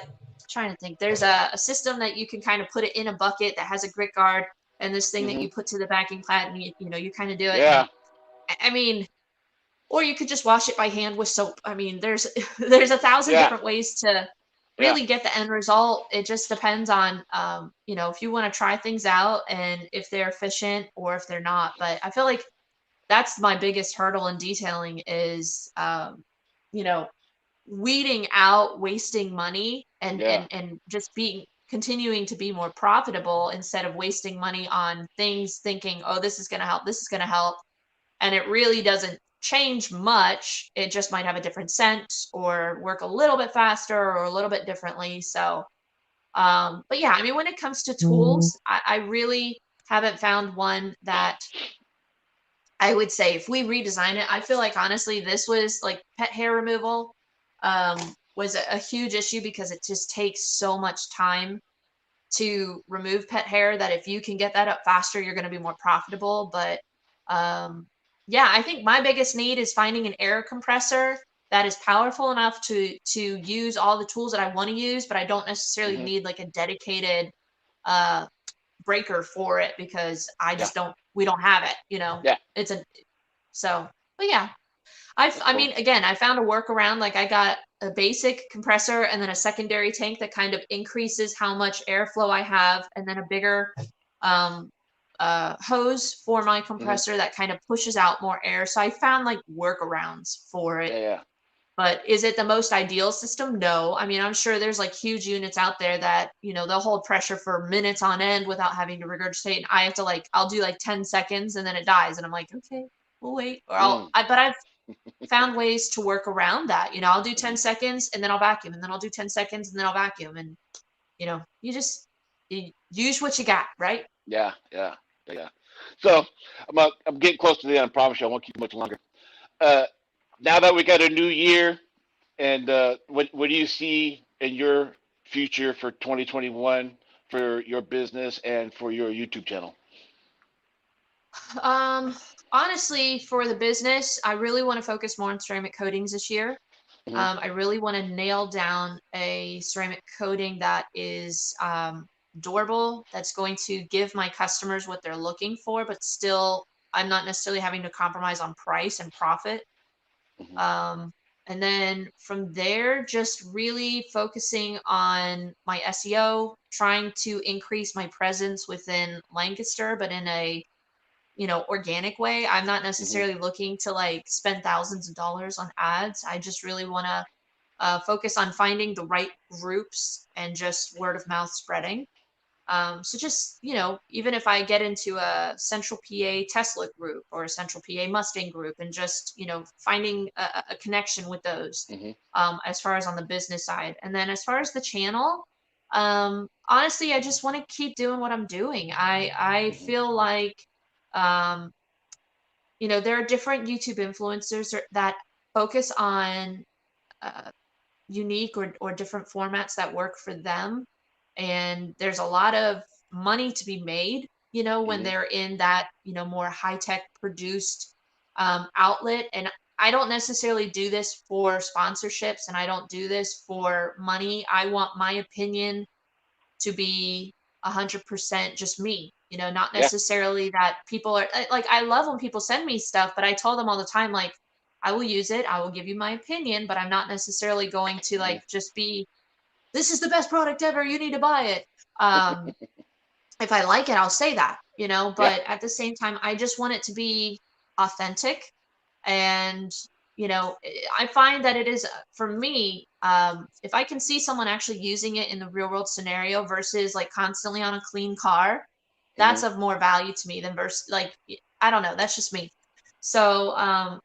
trying to think, there's a system that you can kind of put it in a bucket that has a grit guard and this thing that hmm you put to the backing pad and you kind of do it. And Yeah, I mean, or you could just wash it by hand with soap. I mean, there's there's a thousand yeah, different ways to yeah. really get the end result. It just depends on if you want to try things out and if they're efficient or if they're not. But I feel like that's my biggest hurdle in detailing is you know, weeding out wasting money and Yeah. just being continuing to be more profitable instead of wasting money on things thinking, oh, this is gonna help, this is gonna help and it really doesn't change much. It just might have a different scent or work a little bit faster or a little bit differently. So, but yeah, I mean, when it comes to tools, I really haven't found one that I would say if we redesign it, I feel like honestly, this was like pet hair removal was a huge issue because it just takes so much time to remove pet hair that if you can get that up faster, you're going to be more profitable. But um, yeah, I think my biggest need is finding an air compressor that is powerful enough to use all the tools that I want to use, but I don't necessarily hmm need like a dedicated. breaker for it because Yeah. we don't have it, you know. Yeah. It's a so but yeah. That's I cool. mean, again, I found a workaround. Like I got a basic compressor and then a secondary tank that kind of increases how much airflow I have, and then a bigger um, hose for my Hmm. compressor that kind of pushes out more air. So I found like workarounds for it. Yeah. Yeah. But is it the most ideal system? No. I mean, I'm sure there's like huge units out there that, you know, they'll hold pressure for minutes on end without having to regurgitate. And I have to like, I'll do like 10 seconds and then it dies. And I'm like, okay, we'll wait. Or Mm. but I've found ways to work around that. You know, I'll do 10 Hmm. seconds and then I'll vacuum and then I'll do 10 seconds and then I'll vacuum. And, you know, you use what you got, right? Yeah. Yeah. Yeah. So I'm getting close to the end. I promise you, I won't keep you much longer. Uh, now that we got a new year, and what do you see in your future for 2021 for your business and for your YouTube channel? Um, Honestly, for the business, I really want to focus more on ceramic coatings this year. Hmm. I really want to nail down a ceramic coating that is durable, that's going to give my customers what they're looking for, but still, I'm not necessarily having to compromise on price and profit. Hmm. Um, and then from there, just really focusing on my SEO, trying to increase my presence within Lancaster, but in a organic way. I'm not Hmm. necessarily looking to like spend thousands of dollars on ads. I just really want to focus on finding the right groups and just word of mouth spreading. So just, even if I get into a Central PA Tesla group or a Central PA Mustang group and just, finding a connection with those, Hmm. as far as on the business side. And then as far as the channel, honestly, I just want to keep doing what I'm doing. I Hmm. feel like, um, there are different YouTube influencers that focus on uh, unique or different formats that work for them. And there's a lot of money to be made, when Hmm. they're in that, more high tech produced outlet. And I don't necessarily do this for sponsorships and I don't do this for money. I want my opinion to be 100% just me, not Yeah. necessarily that people are like, I love when people send me stuff, but I tell them all the time, like, I will use it, I will give you my opinion, but I'm not necessarily going to Hmm. like just be, this is the best product ever, you need to buy it. Um, if I like it, I'll say that, Yeah. but at the same time, I just want it to be authentic. And, I find that it is for me, if I can see someone actually using it in the real world scenario versus like constantly on a clean car, Hmm. that's of more value to me than versus like, I don't know, that's just me. So,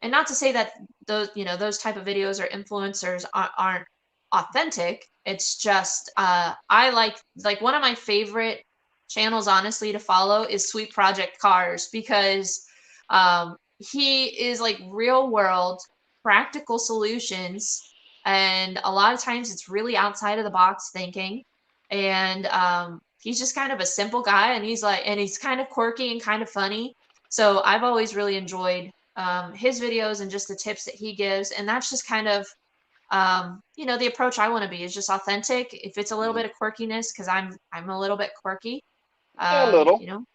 and not to say that those type of videos or influencers aren't authentic. It's just, I like one of my favorite channels, honestly, to follow is Sweet Project Cars because he is like real world practical solutions, and a lot of times it's really outside of the box thinking. And he's just kind of a simple guy, and he's kind of quirky and kind of funny. So I've always really enjoyed his videos and just the tips that he gives, and that's just kind of the approach I want to be is just authentic. If it's a little Hmm. bit of quirkiness, because I'm a little bit quirky, Yeah, a little. you know,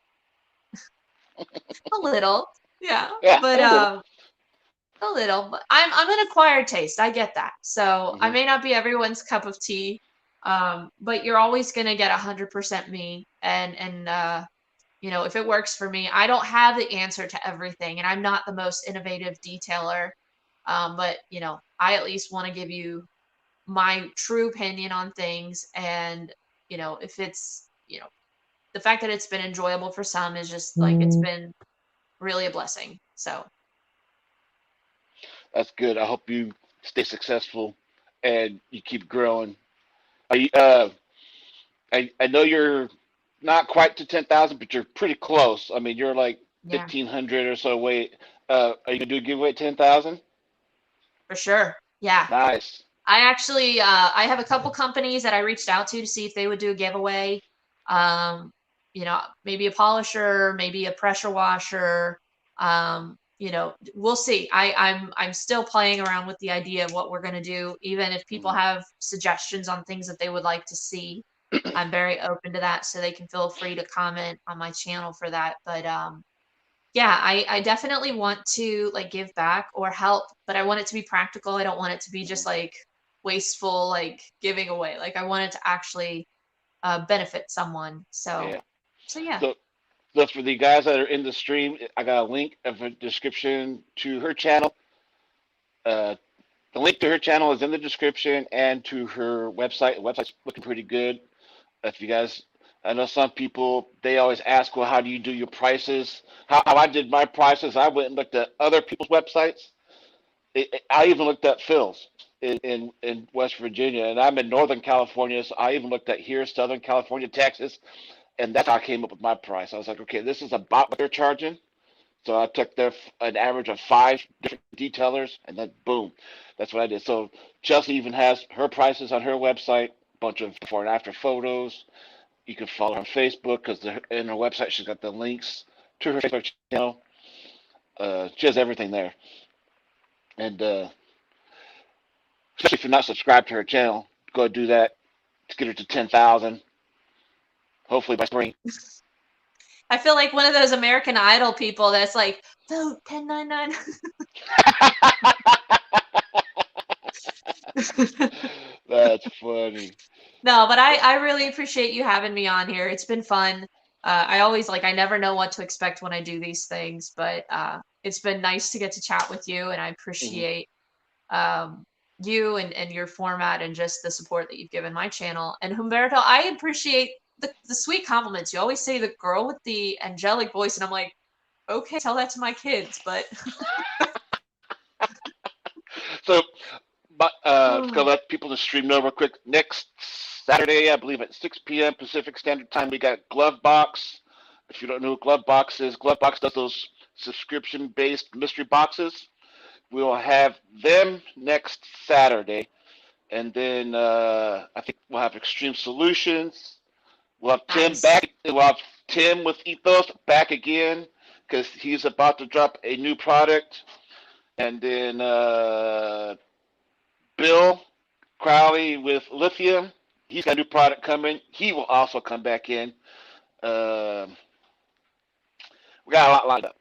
a little, yeah, Yeah, but a little. a little. But I'm an acquired taste. I get that. So I Hmm. may not be everyone's cup of tea, but you're always gonna get 100% me. And if it works for me, I don't have the answer to everything, and I'm not the most innovative detailer. But I at least want to give you my true opinion on things. And if it's the fact that it's been enjoyable for some is just like it's been really a blessing. So That's good. I hope you stay successful and you keep growing. I I know you're not quite to 10,000, but you're pretty close. I mean, you're like yeah, 1,500 or so away. Are you gonna do a giveaway at 10,000? for sure. Yeah. Nice. I actually I have a couple companies that I reached out to see if they would do a giveaway. Um, maybe a polisher, maybe a pressure washer. We'll see. I'm still playing around with the idea of what we're gonna do, even if people Hmm. have suggestions on things that they would like to see. I'm very open to that, so they can feel free to comment on my channel for that. But yeah, I definitely want to like give back or help, but I want it to be practical. I don't want it to be just like wasteful, like giving away. Like I want it to actually benefit someone. Yeah. So yeah. So, so for the guys that are in the stream, I got a link of a description to her channel. Uh, the link to her channel is in the description and to her website. The website's looking pretty good. If you guys, I know some people, they always ask, well, how do you do your prices? How I did my prices, I went and looked at other people's websites. I even looked at Phil's in West Virginia, and I'm in Northern California, so I even looked at here, Southern California, Texas, and that's how I came up with my price. I was like, okay, this is about what they're charging. So I took an average of 5 different detailers, and then boom, that's what I did. So Chelsea even has her prices on her website, a bunch of before and after photos. You can follow her on Facebook because in her website she's got the links to her Facebook channel. She has everything there, and especially if you're not subscribed to her channel, go do that to get her to 10,000. Hopefully by spring. I feel like one of those American Idol people that's like, vote 1099. That's funny. No, but I really appreciate you having me on here. It's been fun. I always like I never know what to expect when I do these things, but it's been nice to get to chat with you, and I Hmm. appreciate um, you and your format and just the support that you've given my channel. And Humberto, I appreciate the sweet compliments. You always say the girl with the angelic voice, and I'm like, okay, tell that to my kids, but So, but just gonna let people in the stream know real quick. Next Saturday, I believe at 6 p.m. Pacific Standard Time, we got Glovebox. If you don't know who Glovebox is, Glovebox does those subscription-based mystery boxes. We'll have them next Saturday, and then I think we'll have Extreme Solutions. We'll have Tim nice. back. We'll have Tim with Ethos back again because he's about to drop a new product. And then Bill Crowley with Lithium. He's got a new product coming. He will also come back in. Uh, we got a lot lined up.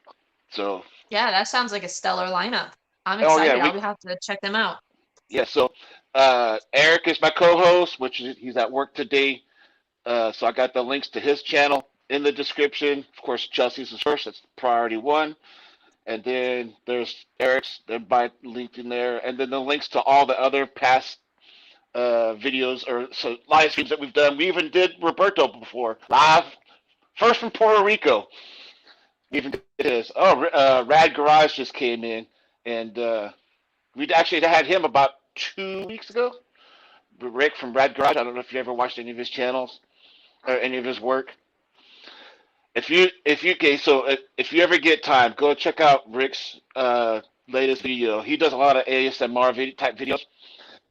So, Yeah, that sounds like a stellar lineup. I'm oh yeah, excited. I'll have to check them out. yeah. So Eric is my co-host, which he's at work today. So I got the links to his channel in the description. Of course, Chelsea's is first. That's priority one. And then there's Eric's. They're by linked in there. And then the links to all the other past videos or so live streams that we've done. We even did Roberto before live, first from Puerto Rico. We even did his. Oh, Rad Garage just came in, and we actually had him about 2 weeks ago. Rick from Rad Garage. I don't know if you ever watched any of his channels or any of his work. If you ever get time, go check out Rick's latest video. He does a lot of ASMR type videos,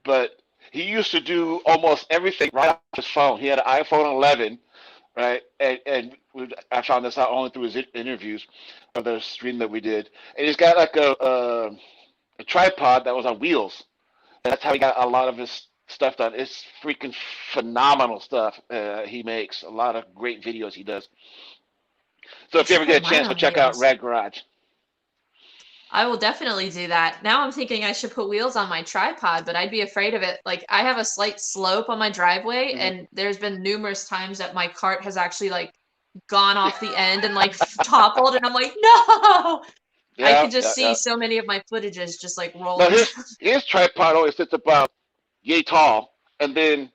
but he used to do almost everything right off his phone. He had an iPhone 11, right? I found this out only through his interviews or the stream that we did. And he's got like a tripod that was on wheels. And that's how he got a lot of his stuff done. It's freaking phenomenal stuff he makes. A lot of great videos he does. So I if you should ever get put a mine chance to on check out wheels. Rad Garage. I will definitely do that. Now I'm thinking I should put wheels on my tripod, but I'd be afraid of it. Like I have a slight slope on my driveway, Mm-hmm. and there's been numerous times that my cart has actually like gone off the end and like toppled, and I'm like, no! I Yeah, could just yeah, see yeah. so many of my footages just like Now rolling. his tripod only sits about yay tall, and then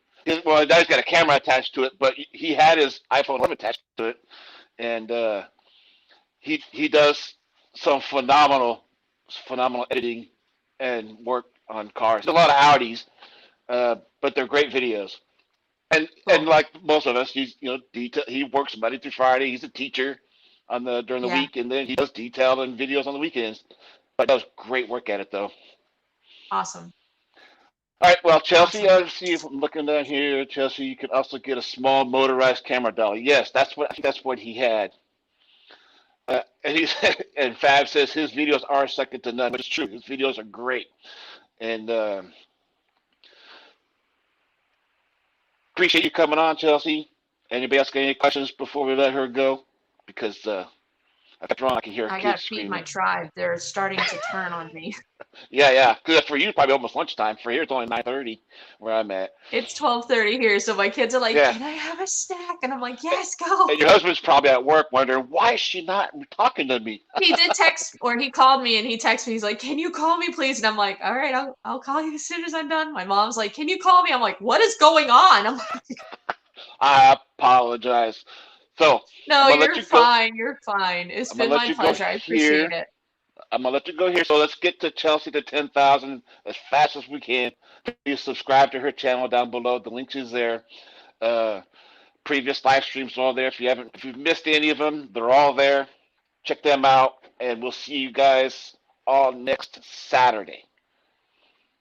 well now he's got a camera attached to it, but he had his iPhone 11 attached to it, and he does some phenomenal editing and work on cars. There's a lot of Audis, but they're great videos. And Cool. like most of us, he works Monday through Friday. He's a teacher on the during the Yeah. week, and then he does detail and videos on the weekends. But does great work at it though. Awesome. All right, well, Chelsea, Awesome. I see if I'm looking down here. Chelsea, you can also get a small motorized camera dolly. Yes, that's what he had. And he's and Fab says his videos are second to none, but it's true. His videos are great, and Appreciate you coming on, Chelsea. Anybody else got any questions before we let her go? Because after all, I can hear I kids gotta feed my screaming. tribe. They're starting to turn on me. Yeah, yeah. Because for you, probably almost lunchtime. For here, it's only 9:30 where I'm at. It's 12:30 here, so my kids are like, Yeah. "Can I have a snack?" And I'm like, "Yes, go." And your husband's probably at work wondering, why is she not talking to me? He did text, or he called me and he texted me. He's like, "Can you call me, please?" And I'm like, "All right, I'll call you as soon as I'm done." My mom's like, "Can you call me?" I'm like, "What is going on?" I'm like, I apologize. So I'm "No, gonna let you're you go. fine. You're fine. It's I'm gonna been let my you go pleasure. I appreciate here. it." I'm gonna let you go here. So let's get to Chelsea to 10,000 as fast as we can. Please subscribe to her channel down below. The link is there. Uh, Previous live streams are all there. If you've missed any of them, they're all there. Check them out, and we'll see you guys all next Saturday.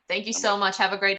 Thank you I'm so much. Have a great